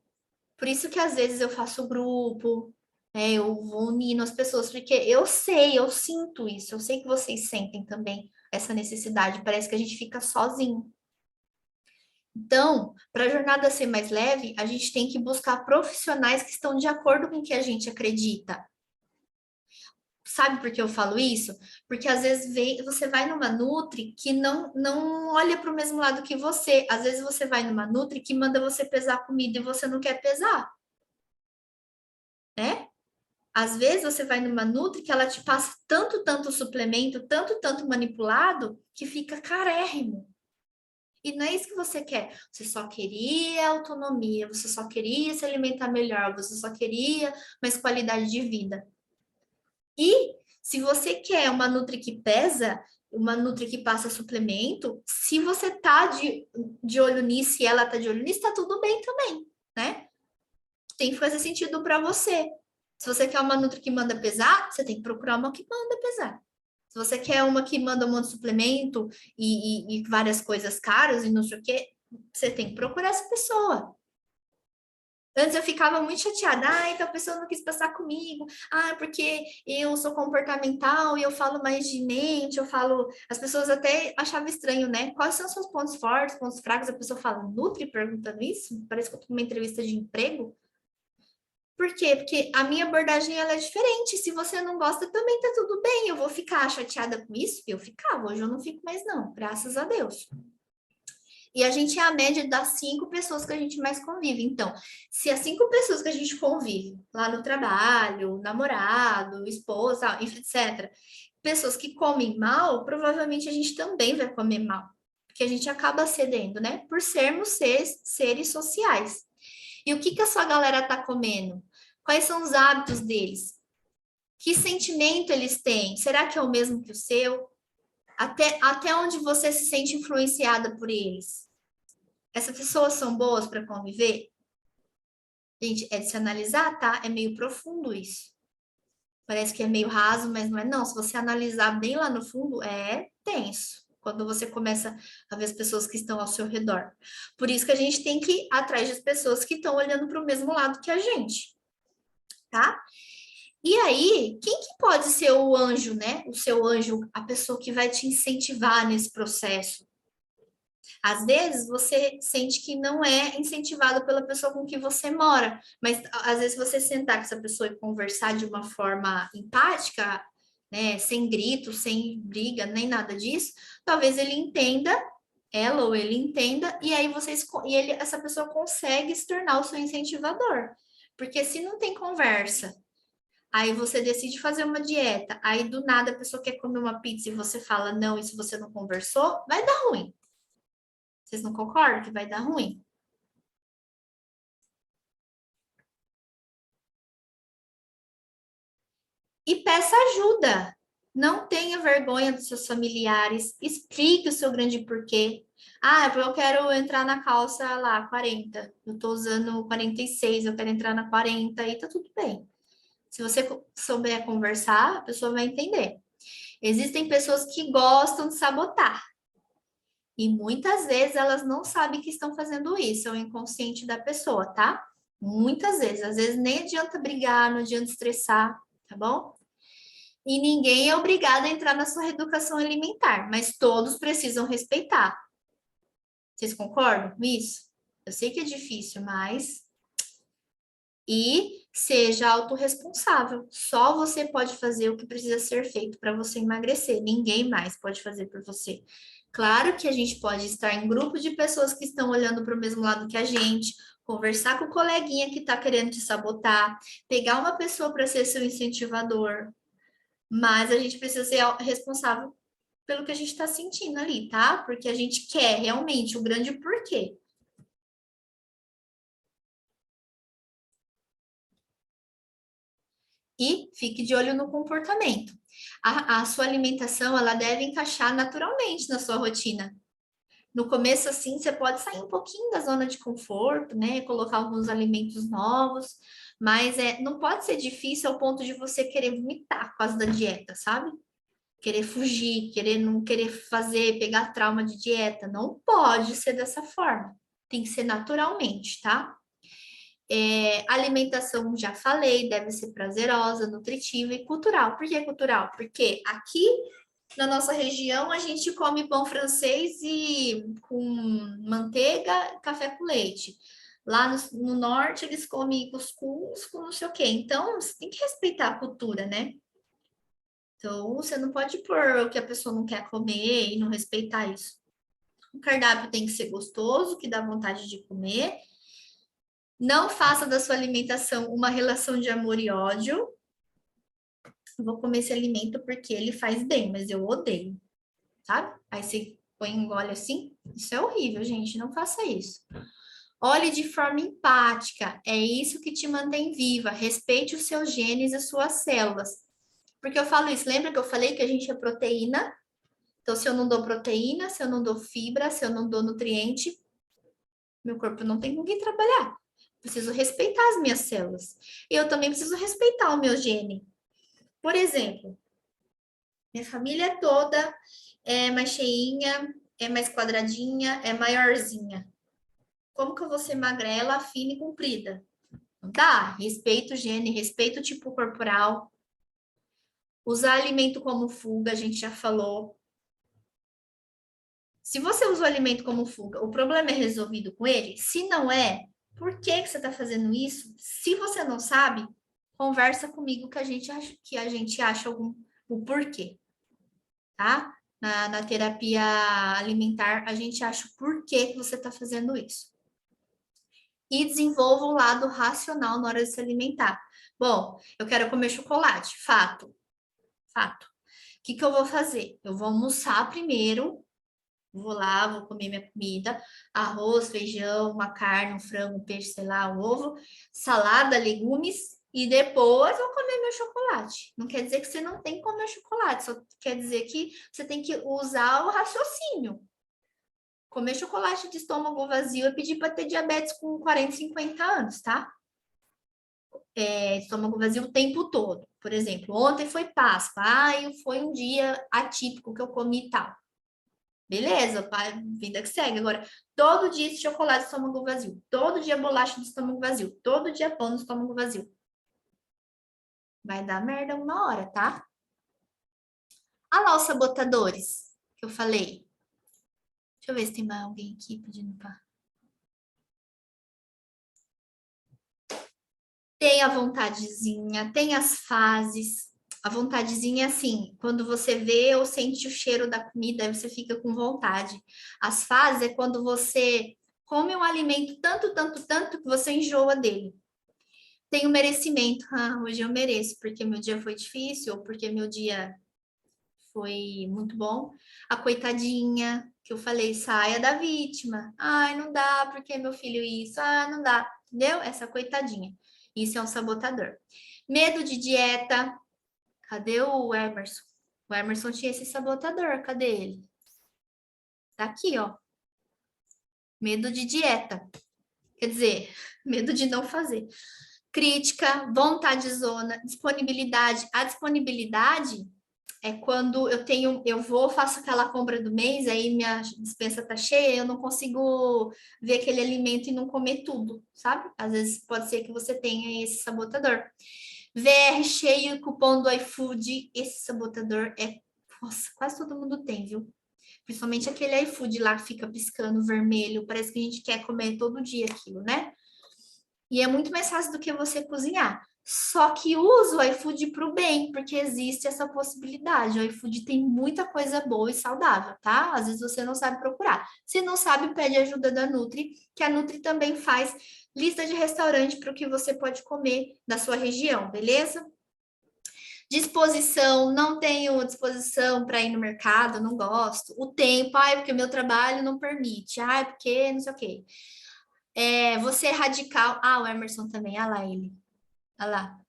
Por isso que às vezes eu faço grupo, eu vou unindo as pessoas, porque eu sei, eu sinto isso, eu sei que vocês sentem também essa necessidade, parece que a gente fica sozinho. Então, para a jornada ser mais leve, a gente tem que buscar profissionais que estão de acordo com o que a gente acredita. Sabe por que eu falo isso? Porque às vezes você vai numa Nutri que não olha para o mesmo lado que você. Às vezes você vai numa Nutri que manda você pesar comida e você não quer pesar, né? Às vezes você vai numa Nutri que ela te passa tanto suplemento, tanto manipulado, que fica carérrimo. E não é isso que você quer. Você só queria autonomia, você só queria se alimentar melhor, você só queria mais qualidade de vida. E se você quer uma Nutri que pesa, uma Nutri que passa suplemento, se você tá de olho nisso e ela tá de olho nisso, tá tudo bem também, né? Tem que fazer sentido para você. Se você quer uma Nutri que manda pesar, você tem que procurar uma que manda pesar. Se você quer uma que manda um monte de suplemento e várias coisas caras e não sei o quê, você tem que procurar essa pessoa. Antes eu ficava muito chateada, então a pessoa não quis passar comigo, porque eu sou comportamental e eu falo mais de mente, eu falo. As pessoas até achavam estranho, né? Quais são os seus pontos fortes, pontos fracos? A pessoa fala, Nutri, perguntando isso? Parece que eu tô numa entrevista de emprego. Por quê? Porque a minha abordagem ela é diferente. Se você não gosta, também tá tudo bem. Eu vou ficar chateada com isso? Eu ficava, hoje eu não fico mais, não, graças a Deus. E a gente é a média das 5 pessoas que a gente mais convive. Então, se as 5 pessoas que a gente convive lá no trabalho, namorado, esposa, etc., pessoas que comem mal, provavelmente a gente também vai comer mal. Porque a gente acaba cedendo, né? Por sermos seres sociais. E o que que a sua galera tá comendo? Quais são os hábitos deles? Que sentimento eles têm? Será que é o mesmo que o seu? Até onde você se sente influenciada por eles? Essas pessoas são boas para conviver? Gente, é de se analisar, tá? É meio profundo isso. Parece que é meio raso, mas não é não. Se você analisar bem lá no fundo, é tenso. quando você começa a ver as pessoas que estão ao seu redor. Por isso que a gente tem que ir atrás das pessoas que estão olhando para o mesmo lado que a gente, tá? E aí, quem que pode ser o anjo, né? O seu anjo, a pessoa que vai te incentivar nesse processo. Às vezes você sente que não é incentivado pela pessoa com que você mora, mas às vezes você sentar com essa pessoa e conversar de uma forma empática, né, sem grito, sem briga, nem nada disso, talvez ele entenda, ela ou ele entenda, e aí essa pessoa consegue se tornar o seu incentivador. Porque se não tem conversa, aí você decide fazer uma dieta, aí do nada a pessoa quer comer uma pizza e você fala não, e se você não conversou, vai dar ruim. Vocês não concordam que vai dar ruim? E peça ajuda. Não tenha vergonha dos seus familiares. Explique o seu grande porquê. Ah, eu quero entrar na calça lá, 40. Eu tô usando 46, eu quero entrar na 40 e tá tudo bem. Se você souber conversar, a pessoa vai entender. Existem pessoas que gostam de sabotar. E muitas vezes elas não sabem que estão fazendo isso, é o inconsciente da pessoa, tá? Muitas vezes, às vezes nem adianta brigar, não adianta estressar, tá bom? E ninguém é obrigado a entrar na sua reeducação alimentar, mas todos precisam respeitar. Vocês concordam com isso? Eu sei que é difícil, mas. E seja autorresponsável. Só você pode fazer o que precisa ser feito para você emagrecer. Ninguém mais pode fazer por você. Claro que a gente pode estar em grupo de pessoas que estão olhando para o mesmo lado que a gente, conversar com o coleguinha que está querendo te sabotar, pegar uma pessoa para ser seu incentivador, mas a gente precisa ser responsável pelo que a gente está sentindo ali, tá? Porque a gente quer realmente o grande porquê. E fique de olho no comportamento. A sua alimentação, ela deve encaixar naturalmente na sua rotina. No começo, assim, você pode sair um pouquinho da zona de conforto, né? Colocar alguns alimentos novos, mas não pode ser difícil ao ponto de você querer vomitar por causa da dieta, sabe? Querer fugir, querer não querer fazer, pegar trauma de dieta. Não pode ser dessa forma. Tem que ser naturalmente, tá? Alimentação, já falei, deve ser prazerosa, nutritiva e cultural. Por que cultural? Porque aqui na nossa região a gente come pão francês e com manteiga, café com leite. Lá no norte eles comem cuscuz com não sei o quê. Então, você tem que respeitar a cultura, né? Então, você não pode pôr o que a pessoa não quer comer e não respeitar isso. O cardápio tem que ser gostoso, que dá vontade de comer. Não faça da sua alimentação uma relação de amor e ódio. Eu vou comer esse alimento porque ele faz bem, mas eu odeio, sabe? Aí você põe engole assim. Isso é horrível, gente. Não faça isso. Olhe de forma empática. É isso que te mantém viva. Respeite os seus genes e as suas células. Porque eu falo isso. Lembra que eu falei que a gente é proteína? Então, se eu não dou proteína, se eu não dou fibra, se eu não dou nutriente, meu corpo não tem com quem trabalhar. Preciso respeitar as minhas células. E eu também preciso respeitar o meu gene. Por exemplo, minha família toda é mais cheinha, é mais quadradinha, é maiorzinha. Como que eu vou ser magrela, fina e comprida? Não dá. Respeito o gene, respeito o tipo corporal. Usar alimento como fuga, a gente já falou. Se você usa o alimento como fuga, o problema é resolvido com ele? Se não é, por que que você está fazendo isso? Se você não sabe, conversa comigo que a gente acha o porquê, tá? Na terapia alimentar, a gente acha o porquê que você está fazendo isso. E desenvolva um lado racional na hora de se alimentar. Bom, eu quero comer chocolate, fato, fato. O que que eu vou fazer? Eu vou almoçar primeiro. Vou lá, vou comer minha comida, arroz, feijão, uma carne, um frango, um peixe, sei lá, um ovo, salada, legumes, e depois vou comer meu chocolate. Não quer dizer que você não tem que comer chocolate, só quer dizer que você tem que usar o raciocínio. Comer chocolate de estômago vazio é pedir para ter diabetes com 40, 50 anos, tá? Estômago vazio o tempo todo. Por exemplo, ontem foi Páscoa, foi um dia atípico que eu comi e tal. Beleza, pá, vida que segue. Agora, todo dia esse chocolate de estômago vazio, todo dia bolacha de estômago vazio, todo dia pão de estômago vazio. Vai dar merda uma hora, tá? Olha lá os sabotadores que eu falei. Deixa eu ver se tem mais alguém aqui pedindo pra... Tem a vontadezinha, tem as fases. A vontadezinha é assim, quando você vê ou sente o cheiro da comida, aí você fica com vontade. As fases é quando você come um alimento tanto, tanto, tanto que você enjoa dele. Tem o merecimento. Ah, hoje eu mereço, porque meu dia foi difícil, ou porque meu dia foi muito bom. A coitadinha, que eu falei, saia da vítima. Ai, não dá, porque meu filho isso. Ah, não dá. Entendeu? Essa coitadinha. Isso é um sabotador. Medo de dieta. Cadê o Emerson? O Emerson tinha esse sabotador. Cadê ele? Tá aqui, ó. Medo de dieta. Quer dizer, medo de não fazer. Crítica, vontade zona, disponibilidade. A disponibilidade é quando eu vou, faço aquela compra do mês, aí minha despensa tá cheia, eu não consigo ver aquele alimento e não comer tudo, sabe? Às vezes pode ser que você tenha esse sabotador. VR cheio, cupom do iFood, esse sabotador é, nossa, quase todo mundo tem, viu? Principalmente aquele iFood lá que fica piscando vermelho, parece que a gente quer comer todo dia aquilo, né? E é muito mais fácil do que você cozinhar. Só que usa o iFood para o bem, porque existe essa possibilidade. O iFood tem muita coisa boa e saudável, tá? Às vezes você não sabe procurar. Se não sabe, pede ajuda da Nutri, que a Nutri também faz lista de restaurante para o que você pode comer na sua região, beleza? Disposição, não tenho disposição para ir no mercado, não gosto. O tempo, ai, porque meu trabalho não permite, ai, porque não sei o quê. Você é radical. Ah, o Emerson também, ah lá ele. Olha lá.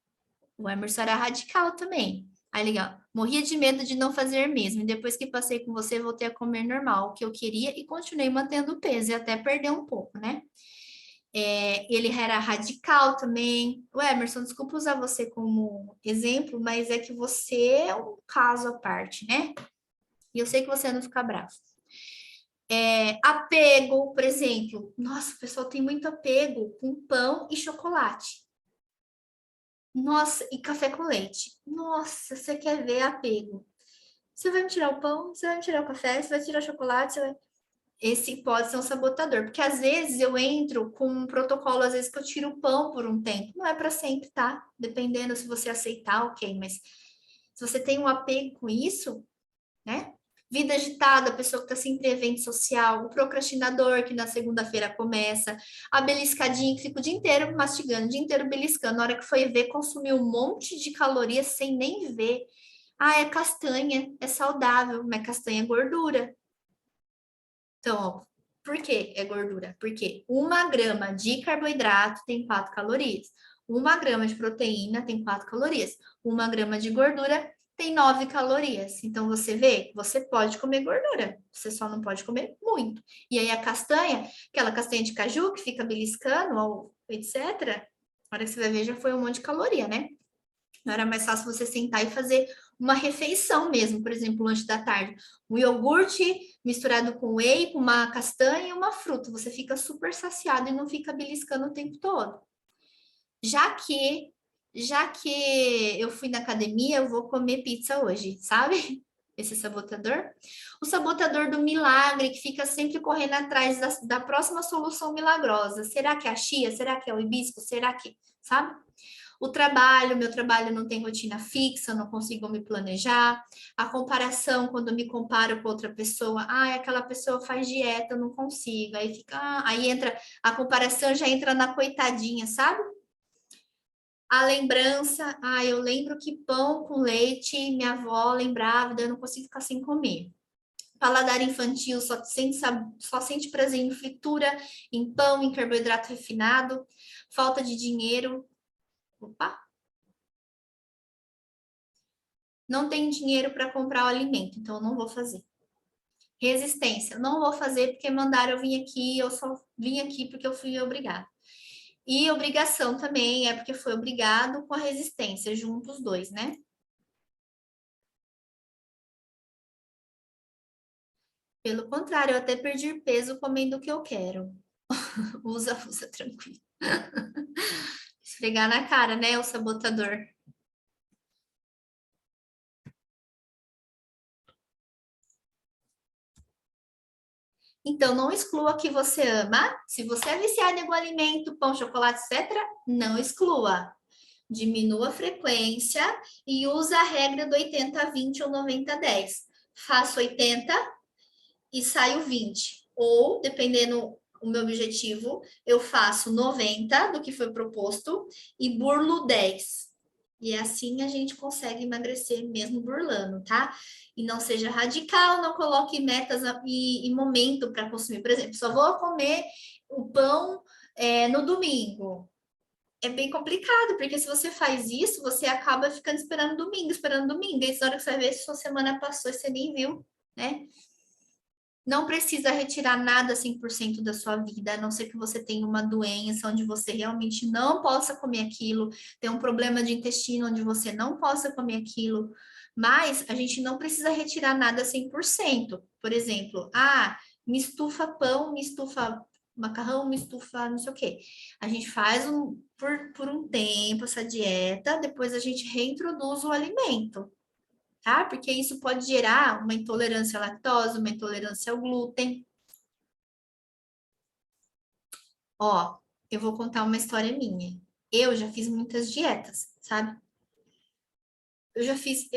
O Emerson era radical também. Aí, legal. Morria de medo de não fazer mesmo. E depois que passei com você, voltei a comer normal, o que eu queria, e continuei mantendo o peso, e até perder um pouco, né? Ele era radical também. O Emerson, desculpa usar você como exemplo, mas é que você é um caso à parte, né? E eu sei que você não fica bravo. Apego, por exemplo. Nossa, o pessoal tem muito apego com pão e chocolate. Nossa, e café com leite. Nossa, você quer ver apego. Você vai me tirar o pão, você vai me tirar o café, você vai tirar o chocolate, esse pode ser um sabotador, porque às vezes eu entro com um protocolo, às vezes que eu tiro o pão por um tempo. Não é para sempre, tá? Dependendo se você aceitar, ok, mas se você tem um apego com isso, né? Vida agitada, a pessoa que está sempre em evento social, o procrastinador que na segunda-feira começa, a beliscadinha que fica o dia inteiro mastigando, o dia inteiro beliscando, na hora que foi ver, consumiu um monte de calorias sem nem ver. Ah, é castanha, é saudável, mas castanha é gordura. Então, ó, por que é gordura? Porque 1 grama de carboidrato tem 4 calorias. 1 grama de proteína tem 4 calorias. 1 grama de gordura tem 9 calorias. Então, você vê, você pode comer gordura, você só não pode comer muito. E aí, a castanha, aquela castanha de caju que fica beliscando, ou etc., na hora que você vai ver, já foi um monte de caloria, né? Não era mais fácil você sentar e fazer uma refeição mesmo, por exemplo, lanche da tarde. Um iogurte misturado com whey, com uma castanha e uma fruta. Você fica super saciado e não fica beliscando o tempo todo. Já que, já que eu fui na academia, eu vou comer pizza hoje, sabe? Esse sabotador. O sabotador do milagre, que fica sempre correndo atrás da próxima solução milagrosa. Será que é a chia? Será que é o hibisco? Será que, sabe? O trabalho, meu trabalho não tem rotina fixa, não consigo me planejar. A comparação, quando eu me comparo com outra pessoa, aquela pessoa faz dieta, eu não consigo. Aí fica, aí entra, a comparação já entra na coitadinha, sabe? A lembrança, eu lembro que pão com leite, minha avó lembrava, daí eu não consigo ficar sem comer. Paladar infantil só sente prazer em fritura, em pão, em carboidrato refinado. Falta de dinheiro. Opa, não tenho dinheiro para comprar o alimento, então eu não vou fazer. Resistência, não vou fazer porque mandaram eu vir aqui, eu só vim aqui porque eu fui obrigada. E obrigação também é porque foi obrigado com a resistência, juntos os dois, né? Pelo contrário, eu até perdi peso comendo o que eu quero. Usa, tranquilo. Esfregar na cara, né, o sabotador. Então, não exclua que você ama. Se você é viciado em algum alimento, pão, chocolate, etc., não exclua. Diminua a frequência e usa a regra do 80-20 ou 90-10. Faço 80 e saio 20. Ou, dependendo do meu objetivo, eu faço 90 do que foi proposto e burlo 10. E assim a gente consegue emagrecer mesmo burlando, tá? E não seja radical, não coloque metas e momento para consumir. Por exemplo, só vou comer o pão no domingo. É bem complicado, porque se você faz isso, você acaba ficando esperando domingo. E na hora que você vai ver, sua semana passou e você nem viu, né? Não precisa retirar nada 100% da sua vida, a não ser que você tenha uma doença onde você realmente não possa comer aquilo, tem um problema de intestino onde você não possa comer aquilo, mas a gente não precisa retirar nada 100%. Por exemplo, me estufa pão, me estufa macarrão, me estufa não sei o quê. A gente faz por um tempo essa dieta, depois a gente reintroduz o alimento, tá? Porque isso pode gerar uma intolerância à lactose, uma intolerância ao glúten. Ó, eu vou contar uma história minha. Eu já fiz muitas dietas, sabe? Eu já fiz,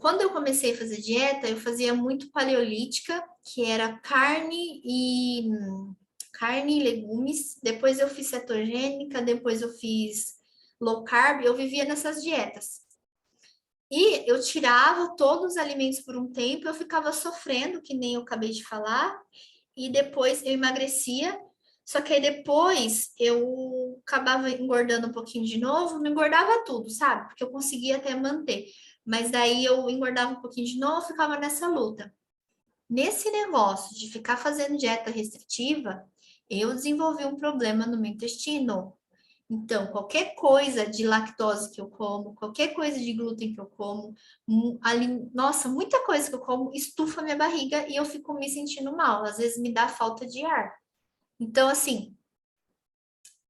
quando eu comecei a fazer dieta, eu fazia muito paleolítica, que era carne e legumes. Depois eu fiz cetogênica, depois eu fiz low carb, eu vivia nessas dietas. E eu tirava todos os alimentos por um tempo, eu ficava sofrendo, que nem eu acabei de falar, e depois eu emagrecia. Só que aí depois eu acabava engordando um pouquinho de novo, não engordava tudo, sabe? Porque eu conseguia até manter. Mas daí eu engordava um pouquinho de novo, ficava nessa luta. Nesse negócio de ficar fazendo dieta restritiva, eu desenvolvi um problema no meu intestino. Então, qualquer coisa de lactose que eu como, qualquer coisa de glúten que eu como, nossa, muita coisa que eu como estufa minha barriga e eu fico me sentindo mal. Às vezes me dá falta de ar. Então, assim,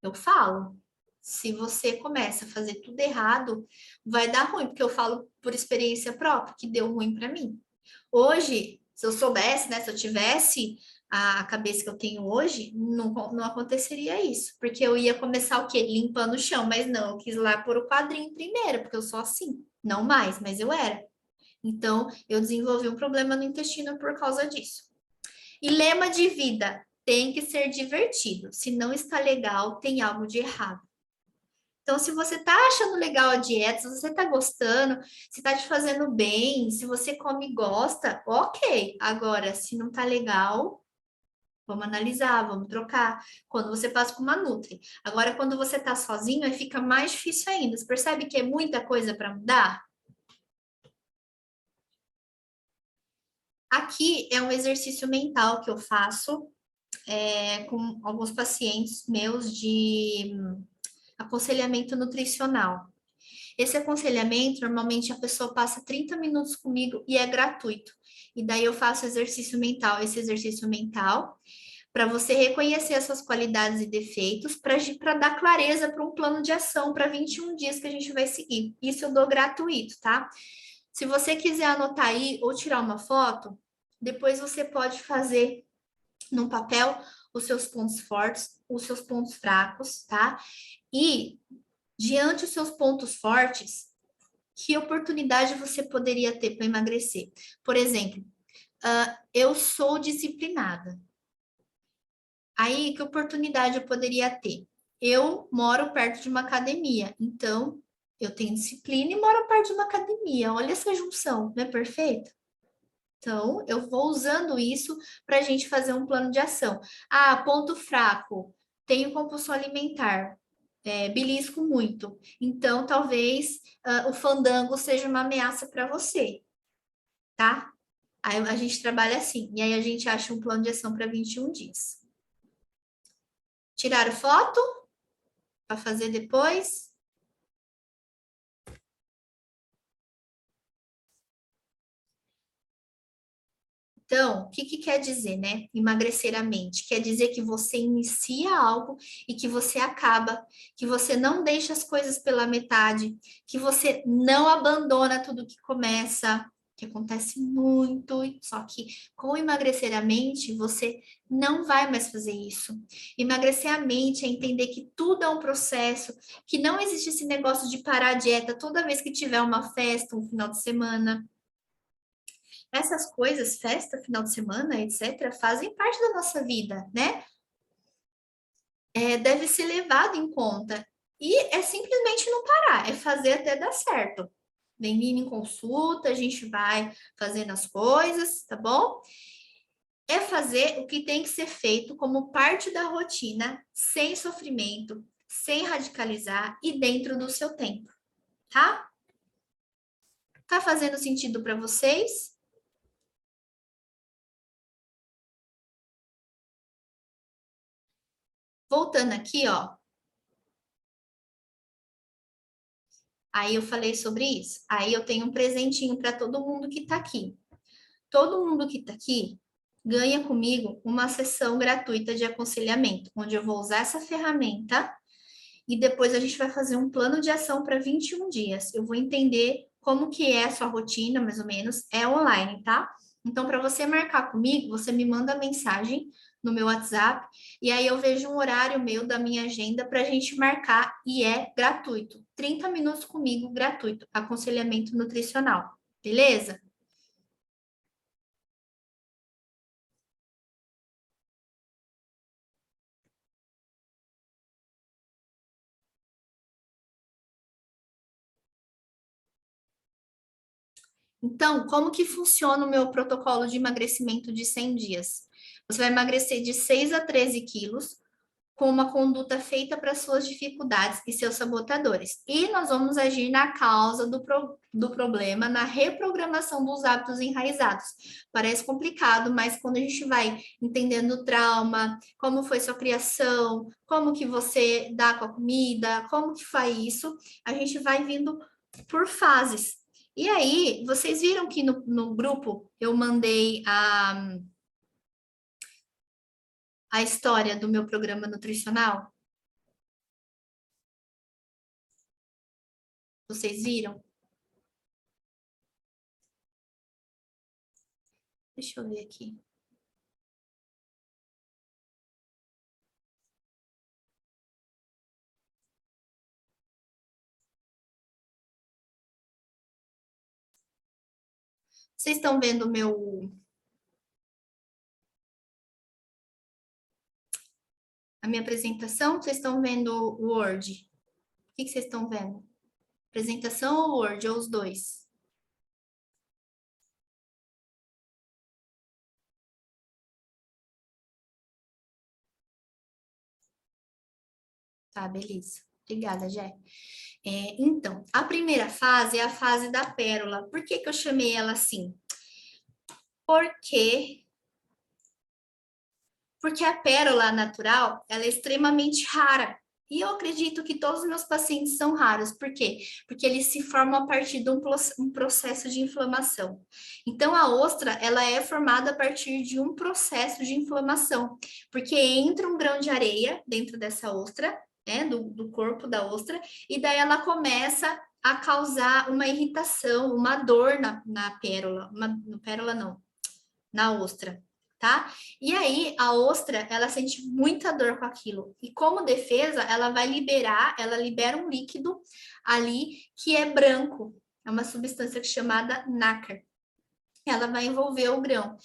eu falo, se você começa a fazer tudo errado, vai dar ruim, porque eu falo por experiência própria que deu ruim para mim. Hoje, se eu soubesse, né, se eu tivesse a cabeça que eu tenho hoje, não aconteceria isso, porque eu ia começar o quê? Limpando o chão, mas não, eu quis lá pôr o quadrinho primeiro, porque eu sou assim, não mais, mas eu era. Então, eu desenvolvi um problema no intestino por causa disso. E lema de vida, tem que ser divertido. Se não está legal, tem algo de errado. Então, se você está achando legal a dieta, se você está gostando, se está te fazendo bem, se você come e gosta, ok. Agora, se não está legal, vamos analisar, vamos trocar. Quando você passa com uma Nutri. Agora, quando você está sozinho, aí fica mais difícil ainda. Você percebe que é muita coisa para mudar? Aqui é um exercício mental que eu faço com alguns pacientes meus de aconselhamento nutricional. Esse aconselhamento, normalmente a pessoa passa 30 minutos comigo e é gratuito. E daí eu faço esse exercício mental, para você reconhecer as suas qualidades e defeitos, para dar clareza para um plano de ação para 21 dias que a gente vai seguir. Isso eu dou gratuito, tá? Se você quiser anotar aí ou tirar uma foto, depois você pode fazer num papel os seus pontos fortes, os seus pontos fracos, tá? E diante dos seus pontos fortes, que oportunidade você poderia ter para emagrecer? Por exemplo, eu sou disciplinada. Aí, que oportunidade eu poderia ter? Eu moro perto de uma academia, então eu tenho disciplina e moro perto de uma academia. Olha essa junção, não é perfeito? Então, eu vou usando isso para a gente fazer um plano de ação. Ponto fraco, tenho compulsão alimentar, belisco muito. Então, talvez o fandango seja uma ameaça para você, tá? Aí a gente trabalha assim, e aí a gente acha um plano de ação para 21 dias. Tiraram foto para fazer depois? Então, o que que quer dizer, né? Emagrecer a mente. Quer dizer que você inicia algo e que você acaba, que você não deixa as coisas pela metade, que você não abandona tudo que começa, que acontece muito, só que com emagrecer a mente, você não vai mais fazer isso. Emagrecer a mente é entender que tudo é um processo, que não existe esse negócio de parar a dieta toda vez que tiver uma festa, um final de semana. Essas coisas, festa, final de semana, etc., fazem parte da nossa vida, né? Deve ser levado em conta. E é simplesmente não parar, é fazer até dar certo. Vem vindo em consulta, a gente vai fazendo as coisas, tá bom? É fazer o que tem que ser feito como parte da rotina, sem sofrimento, sem radicalizar e dentro do seu tempo, tá? Tá fazendo sentido para vocês? Voltando aqui, ó. Aí eu falei sobre isso. Aí eu tenho um presentinho para todo mundo que está aqui. Todo mundo que está aqui ganha comigo uma sessão gratuita de aconselhamento, onde eu vou usar essa ferramenta e depois a gente vai fazer um plano de ação para 21 dias. Eu vou entender como que é a sua rotina, mais ou menos, é online, tá? Então, para você marcar comigo, você me manda mensagem no meu WhatsApp e aí eu vejo um horário meu da minha agenda para a gente marcar e é gratuito. 30 minutos comigo, gratuito, aconselhamento nutricional, beleza? Então, como que funciona o meu protocolo de emagrecimento de 100 dias? Você vai emagrecer de 6 a 13 quilos com uma conduta feita para suas dificuldades e seus sabotadores. E nós vamos agir na causa do problema, na reprogramação dos hábitos enraizados. Parece complicado, mas quando a gente vai entendendo o trauma, como foi sua criação, como que você dá com a comida, como que faz isso, a gente vai vindo por fases. E aí, vocês viram que no grupo eu mandei a história do meu programa nutricional? Vocês viram? Deixa eu ver aqui. Vocês estão vendo a minha apresentação? Vocês estão vendo o Word? O que que vocês estão vendo? Apresentação ou Word, ou os dois? Tá, beleza. Obrigada, Jé. Então, a primeira fase é a fase da pérola. Por que que eu chamei ela assim? Porque porque a pérola natural, ela é extremamente rara. E eu acredito que todos os meus pacientes são raros. Por quê? Porque eles se formam a partir de um processo de inflamação. Então, a ostra, ela é formada a partir de um processo de inflamação. Porque entra um grão de areia dentro dessa ostra, né, do corpo da ostra, e daí ela começa a causar uma irritação, uma dor na pérola. Na pérola não, na ostra, tá? E aí a ostra, ela sente muita dor com aquilo. E como defesa, ela libera um líquido ali que é branco. É uma substância chamada nácar. Ela vai envolver o grão.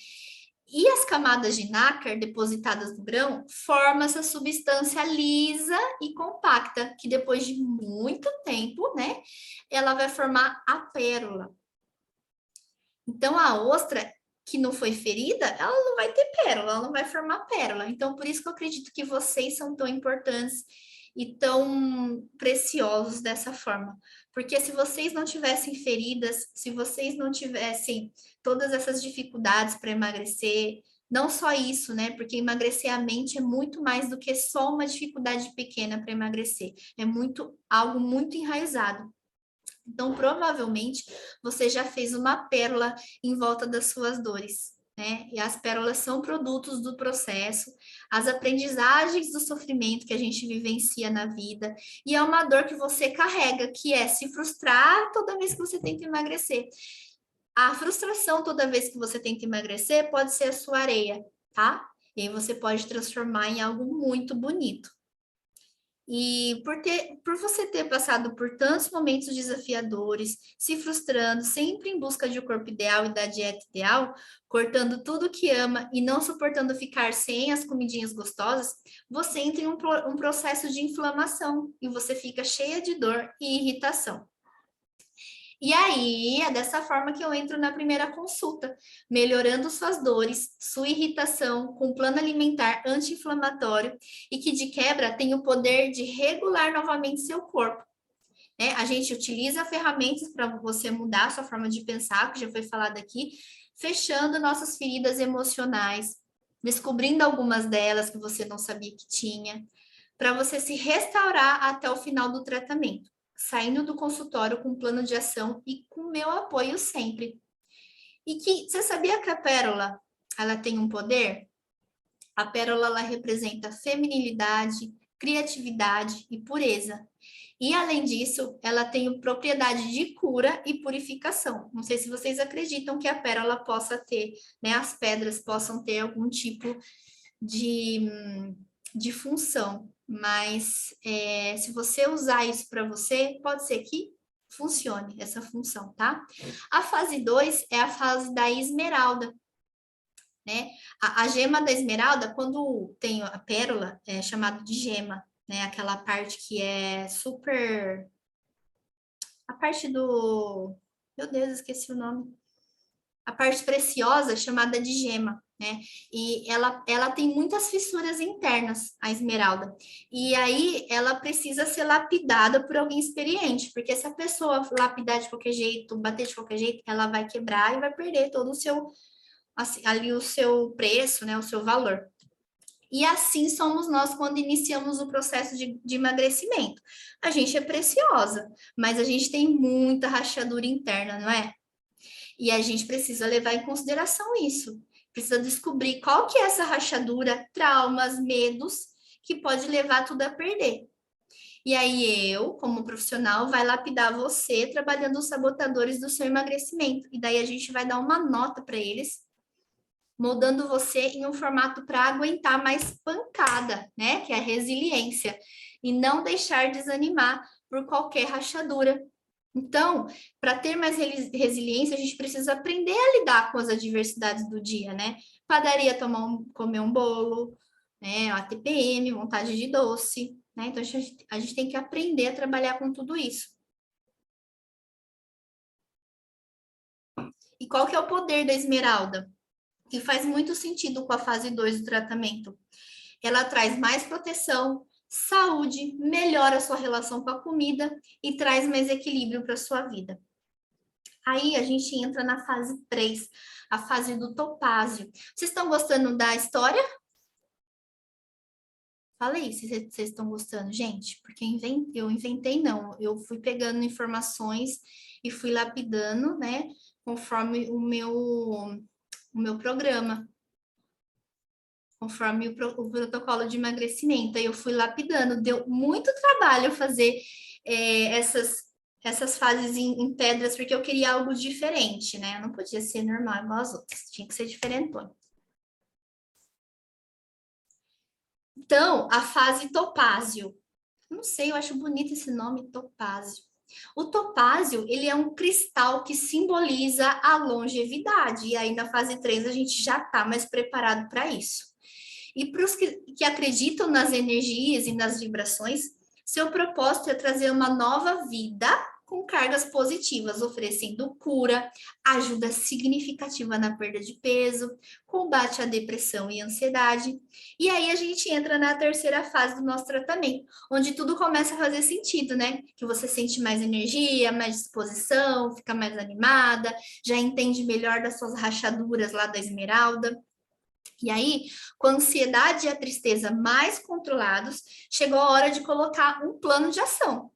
E as camadas de nácar depositadas no grão formam essa substância lisa e compacta, que depois de muito tempo, né, ela vai formar a pérola. Então, a ostra que não foi ferida, ela não vai ter pérola, ela não vai formar pérola. Então, por isso que eu acredito que vocês são tão importantes e tão preciosos dessa forma. Porque se vocês não tivessem feridas, se vocês não tivessem todas essas dificuldades para emagrecer, não só isso, né? Porque emagrecer a mente é muito mais do que só uma dificuldade pequena para emagrecer. É muito algo muito enraizado. Então, provavelmente, você já fez uma pérola em volta das suas dores. né? E as pérolas são produtos do processo, as aprendizagens do sofrimento que a gente vivencia na vida, e é uma dor que você carrega, que é se frustrar toda vez que você tenta emagrecer. A frustração toda vez que você tenta emagrecer pode ser a sua areia, tá? E aí você pode transformar em algo muito bonito. E por você ter passado por tantos momentos desafiadores, se frustrando, sempre em busca de um corpo ideal e da dieta ideal, cortando tudo que ama e não suportando ficar sem as comidinhas gostosas, você entra em um processo de inflamação e você fica cheia de dor e irritação. E aí, é dessa forma que eu entro na primeira consulta, melhorando suas dores, sua irritação, com plano alimentar anti-inflamatório e que de quebra tem o poder de regular novamente seu corpo. Né? A gente utiliza ferramentas para você mudar a sua forma de pensar, que já foi falado aqui, fechando nossas feridas emocionais, descobrindo algumas delas que você não sabia que tinha, para você se restaurar até o final do tratamento, saindo do consultório com um plano de ação e com meu apoio sempre. E que você sabia que a pérola, ela tem um poder? A pérola, ela representa feminilidade, criatividade e pureza. E além disso, ela tem propriedade de cura e purificação. Não sei se vocês acreditam que a pérola possa ter, né, as pedras possam ter algum tipo de função, mas se você usar isso para você, pode ser que funcione essa função, tá? A fase 2 é a fase da esmeralda, né? A gema da esmeralda, quando tem a pérola, é chamado de gema, né? Aquela parte que é super... A parte do... Meu Deus, esqueci o nome. A parte preciosa chamada de gema, né? E ela tem muitas fissuras internas, a esmeralda. E aí ela precisa ser lapidada por alguém experiente, porque se a pessoa lapidar de qualquer jeito, bater de qualquer jeito, ela vai quebrar e vai perder todo o seu, assim, ali o seu preço, né? O seu valor. E assim somos nós quando iniciamos o processo de emagrecimento. A gente é preciosa, mas a gente tem muita rachadura interna, não é? E a gente precisa levar em consideração isso. Precisa descobrir qual que é essa rachadura, traumas, medos, que pode levar tudo a perder. E aí eu, como profissional, vai lapidar você trabalhando os sabotadores do seu emagrecimento. E daí a gente vai dar uma nota para eles, moldando você em um formato para aguentar mais pancada, né? Que é a resiliência. E não deixar desanimar por qualquer rachadura. Então, para ter mais resiliência, a gente precisa aprender a lidar com as adversidades do dia, né? Padaria, comer um bolo, né? A TPM, vontade de doce, né? Então, a gente tem que aprender a trabalhar com tudo isso. E qual que é o poder da esmeralda? Que faz muito sentido com a fase 2 do tratamento. Ela traz mais proteção, saúde, melhora a sua relação com a comida e traz mais equilíbrio para a sua vida. Aí a gente entra na fase 3, a fase do topázio. Vocês estão gostando da história? Fala aí se vocês estão gostando, gente, porque eu inventei não, eu fui pegando informações e fui lapidando, né, conforme o meu programa, conforme o protocolo de emagrecimento. Aí eu fui lapidando, deu muito trabalho fazer essas fases em pedras, porque eu queria algo diferente, né? Não podia ser normal igual as outras, tinha que ser diferentona. Então, a fase topázio. Não sei, eu acho bonito esse nome, topázio. O topázio, ele é um cristal que simboliza a longevidade. E aí, na fase 3, a gente já está mais preparado para isso. E para os que acreditam nas energias e nas vibrações, seu propósito é trazer uma nova vida com cargas positivas, oferecendo cura, ajuda significativa na perda de peso, combate à depressão e ansiedade. E aí a gente entra na terceira fase do nosso tratamento, onde tudo começa a fazer sentido, né? Que você sente mais energia, mais disposição, fica mais animada, já entende melhor das suas rachaduras lá da esmeralda. E aí, com a ansiedade e a tristeza mais controlados, chegou a hora de colocar um plano de ação.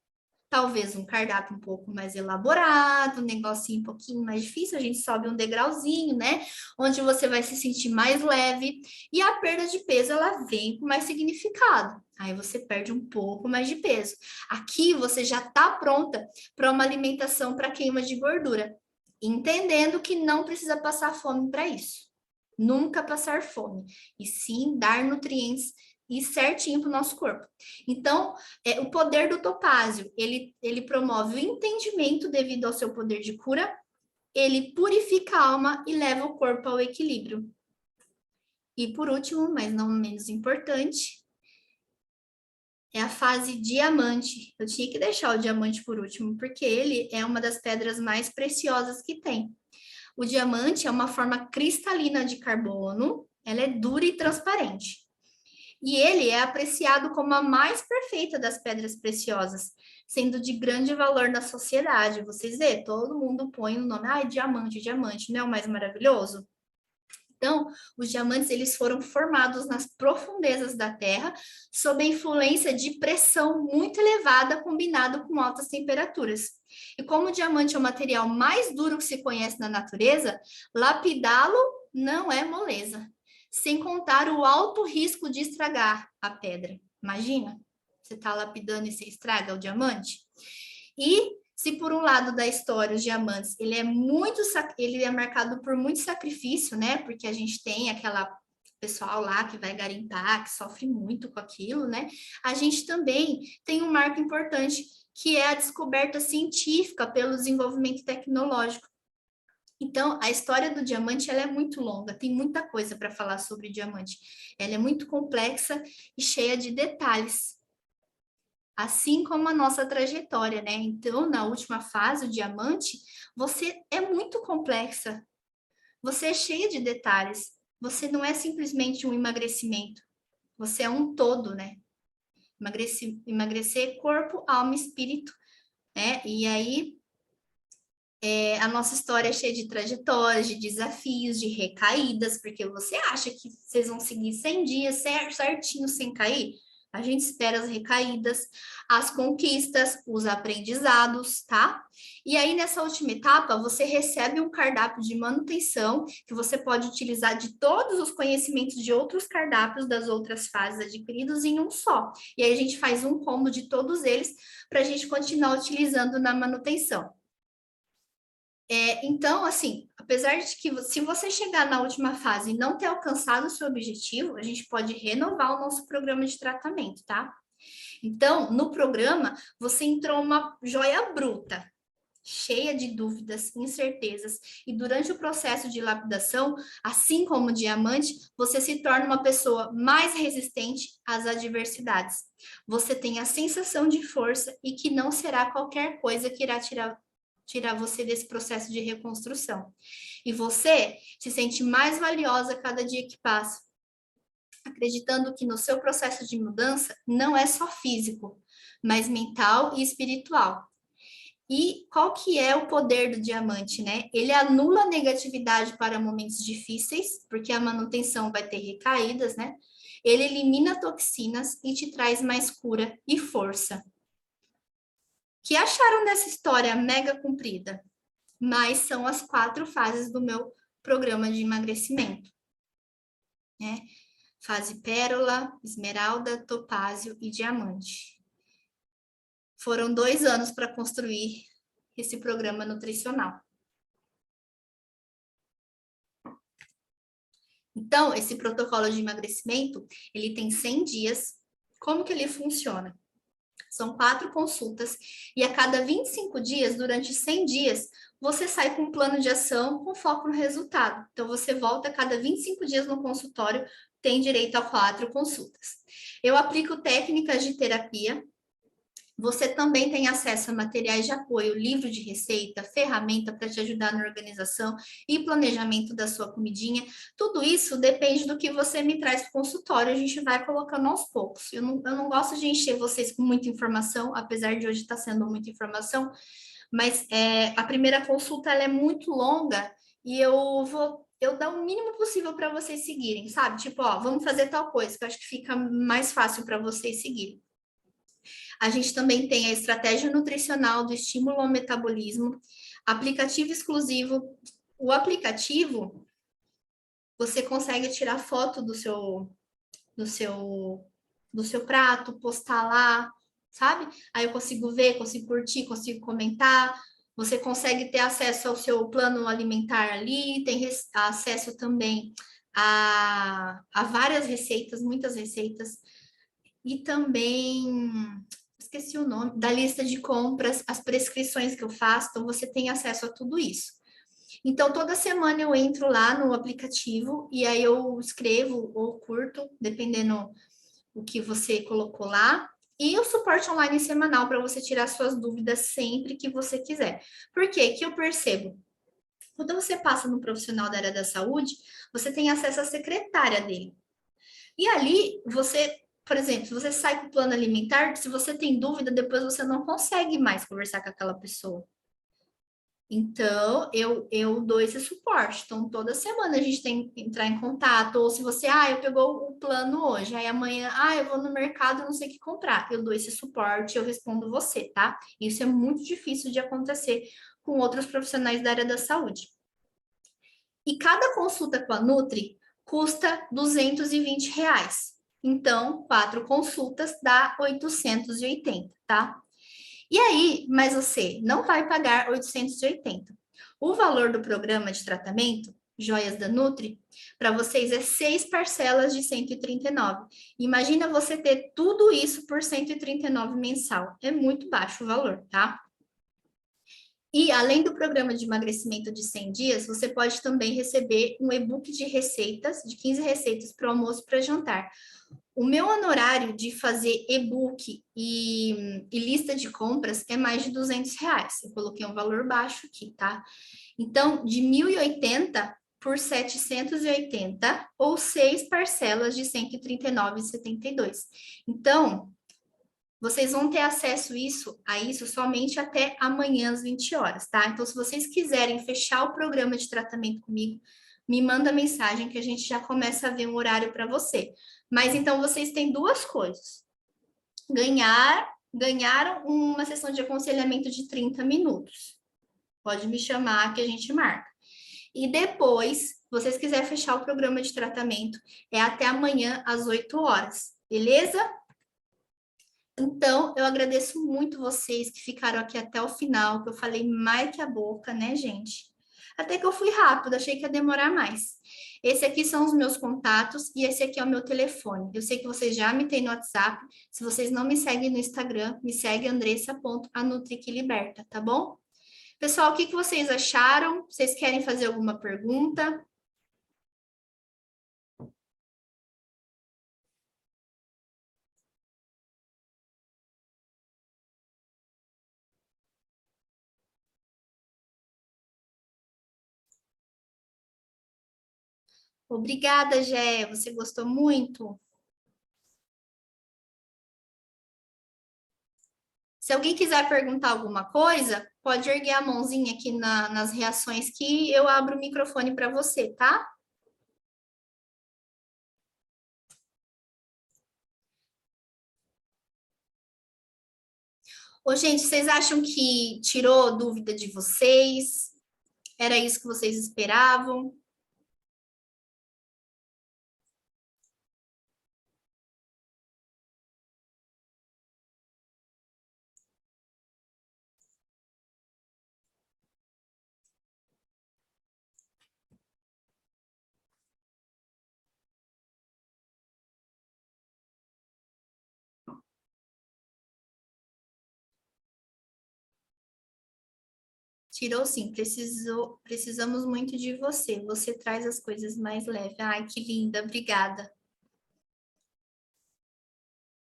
Talvez um cardápio um pouco mais elaborado, um negocinho um pouquinho mais difícil, a gente sobe um degrauzinho, né? Onde você vai se sentir mais leve. E a perda de peso, ela vem com mais significado. Aí você perde um pouco mais de peso. Aqui você já está pronta para uma alimentação para queima de gordura, entendendo que não precisa passar fome para isso. Nunca passar fome, e sim dar nutrientes e certinho para o nosso corpo. Então, o poder do topázio, ele promove o entendimento devido ao seu poder de cura, ele purifica a alma e leva o corpo ao equilíbrio. E por último, mas não menos importante, é a fase diamante. Eu tinha que deixar o diamante por último, porque ele é uma das pedras mais preciosas que tem. O diamante é uma forma cristalina de carbono, ela é dura e transparente. E ele é apreciado como a mais perfeita das pedras preciosas, sendo de grande valor na sociedade. Vocês vê, todo mundo põe o nome, diamante, diamante, não é o mais maravilhoso? Então, os diamantes eles foram formados nas profundezas da Terra, sob a influência de pressão muito elevada, combinado com altas temperaturas. E como o diamante é o material mais duro que se conhece na natureza, lapidá-lo não é moleza. Sem contar o alto risco de estragar a pedra. Imagina, você está lapidando e você estraga o diamante? E se por um lado da história os diamantes, ele é marcado por muito sacrifício, né? Porque a gente tem aquela pessoal lá que vai garimpar, que sofre muito com aquilo, né? A gente também tem um marco importante, que é a descoberta científica pelo desenvolvimento tecnológico. Então, a história do diamante ela é muito longa, tem muita coisa para falar sobre o diamante. Ela é muito complexa e cheia de detalhes, assim como a nossa trajetória, né? Então, na última fase, o diamante, você é muito complexa, você é cheia de detalhes, você não é simplesmente um emagrecimento, você é um todo, né? Emagrecer corpo, alma e espírito, né? E aí a nossa história é cheia de trajetórias, de desafios, de recaídas, porque você acha que vocês vão seguir 100 dias certinho sem cair? A gente espera as recaídas, as conquistas, os aprendizados, tá? E aí, nessa última etapa, você recebe um cardápio de manutenção que você pode utilizar de todos os conhecimentos de outros cardápios das outras fases adquiridos em um só. E aí, a gente faz um combo de todos eles para a gente continuar utilizando na manutenção. Então, assim, apesar de que se você chegar na última fase e não ter alcançado o seu objetivo, a gente pode renovar o nosso programa de tratamento, tá? Então, no programa, você entrou uma joia bruta, cheia de dúvidas, incertezas, e durante o processo de lapidação, assim como o diamante, você se torna uma pessoa mais resistente às adversidades. Você tem a sensação de força e que não será qualquer coisa que irá tirar você desse processo de reconstrução. E você se sente mais valiosa cada dia que passa, acreditando que no seu processo de mudança não é só físico, mas mental e espiritual. E qual que é o poder do diamante, né? Ele anula a negatividade para momentos difíceis, porque a manutenção vai ter recaídas, né? Ele elimina toxinas e te traz mais cura e força. Que acharam dessa história mega comprida? Mas são as 4 fases do meu programa de emagrecimento, né? Fase pérola, esmeralda, topázio e diamante. Foram 2 anos para construir esse programa nutricional. Então, esse protocolo de emagrecimento, ele tem 100 dias. Como que ele funciona? São 4 consultas e a cada 25 dias, durante 100 dias, você sai com um plano de ação com foco no resultado. Então, você volta a cada 25 dias no consultório, tem direito a 4 consultas. Eu aplico técnicas de terapia. Você também tem acesso a materiais de apoio, livro de receita, ferramenta para te ajudar na organização e planejamento da sua comidinha. Tudo isso depende do que você me traz para o consultório, a gente vai colocando aos poucos. Eu não gosto de encher vocês com muita informação, apesar de hoje estar sendo muita informação, mas a primeira consulta ela é muito longa e eu dar o mínimo possível para vocês seguirem, sabe? Tipo, ó, vamos fazer tal coisa, que eu acho que fica mais fácil para vocês seguirem. A gente também tem a estratégia nutricional do estímulo ao metabolismo, aplicativo exclusivo. O aplicativo, você consegue tirar foto do seu, do seu prato, postar lá, sabe? Aí eu consigo ver, consigo curtir, consigo comentar. Você consegue ter acesso ao seu plano alimentar ali, tem acesso também a várias receitas, muitas receitas, e também esqueci o nome, da lista de compras, as prescrições que eu faço, então você tem acesso a tudo isso. Então, toda semana eu entro lá no aplicativo e aí eu escrevo ou curto, dependendo o que você colocou lá. E o suporte online semanal para você tirar suas dúvidas sempre que você quiser. Por quê? Que eu percebo? Quando você passa no profissional da área da saúde, você tem acesso à secretária dele. E ali, você, por exemplo, se você sai com o plano alimentar, se você tem dúvida, depois você não consegue mais conversar com aquela pessoa. Então, eu dou esse suporte. Então, toda semana a gente tem que entrar em contato. Ou se você, eu pegou o plano hoje, aí amanhã, eu vou no mercado, não sei o que comprar. Eu dou esse suporte, eu respondo você, tá? Isso é muito difícil de acontecer com outros profissionais da área da saúde. E cada consulta com a Nutri custa R$ 220. Então, 4 consultas dá 880, tá? E aí, mas você não vai pagar 880. O valor do programa de tratamento, Joias da Nutri, para vocês é 6 parcelas de 139. Imagina você ter tudo isso por 139 mensal. É muito baixo o valor, tá? E além do programa de emagrecimento de 100 dias, você pode também receber um e-book de receitas, de 15 receitas para almoço e para jantar. O meu honorário de fazer e-book e lista de compras é mais de R$ 200. Eu coloquei um valor baixo aqui, tá? Então, de 1.080 por 780 ou 6 parcelas de 139,72. Então, vocês vão ter acesso a isso somente até amanhã às 20 horas, tá? Então, se vocês quiserem fechar o programa de tratamento comigo, me manda mensagem que a gente já começa a ver um horário para você. Mas então vocês têm duas coisas. Ganharam uma sessão de aconselhamento de 30 minutos. Pode me chamar que a gente marca. E depois, se vocês quiserem fechar o programa de tratamento, é até amanhã às 8 horas, beleza? Então, eu agradeço muito vocês que ficaram aqui até o final, que eu falei mais que a boca, né, gente? Até que eu fui rápido, achei que ia demorar mais. Esse aqui são os meus contatos e esse aqui é o meu telefone. Eu sei que vocês já me têm no WhatsApp. Se vocês não me seguem no Instagram, me segue andressa.anutriquiliberta, tá bom? Pessoal, o que vocês acharam? Vocês querem fazer alguma pergunta? Obrigada, Gé. Você gostou muito? Se alguém quiser perguntar alguma coisa, pode erguer a mãozinha aqui nas reações que eu abro o microfone para você, tá? Ô, gente, vocês acham que tirou dúvida de vocês? Era isso que vocês esperavam? Tirou sim, precisamos muito de você. Você traz as coisas mais leves. Ai, que linda, obrigada.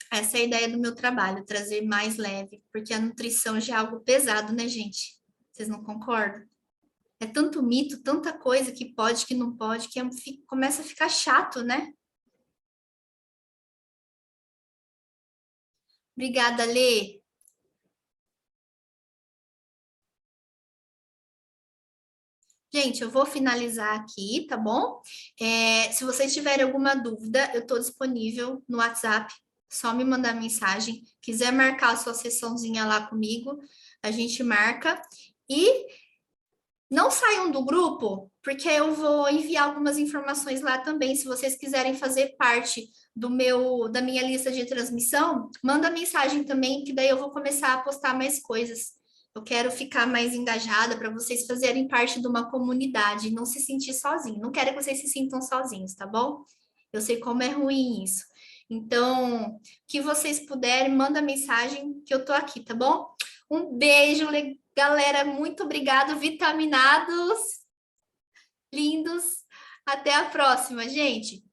Essa é a ideia do meu trabalho, trazer mais leve, porque a nutrição já é algo pesado, né, gente? Vocês não concordam? É tanto mito, tanta coisa que pode, que não pode, que começa a ficar chato, né? Obrigada, Lê. Gente, eu vou finalizar aqui, tá bom? Se vocês tiverem alguma dúvida, eu estou disponível no WhatsApp. Só me mandar mensagem. Quiser marcar a sua sessãozinha lá comigo, a gente marca. E não saiam do grupo, porque eu vou enviar algumas informações lá também. Se vocês quiserem fazer parte da minha lista de transmissão, manda mensagem também, que daí eu vou começar a postar mais coisas. Eu quero ficar mais engajada para vocês fazerem parte de uma comunidade, não se sentir sozinho. Não quero que vocês se sintam sozinhos, tá bom? Eu sei como é ruim isso. Então, que vocês puderem, manda mensagem que eu tô aqui, tá bom? Um beijo, galera. Muito obrigada, vitaminados, lindos. Até a próxima, gente.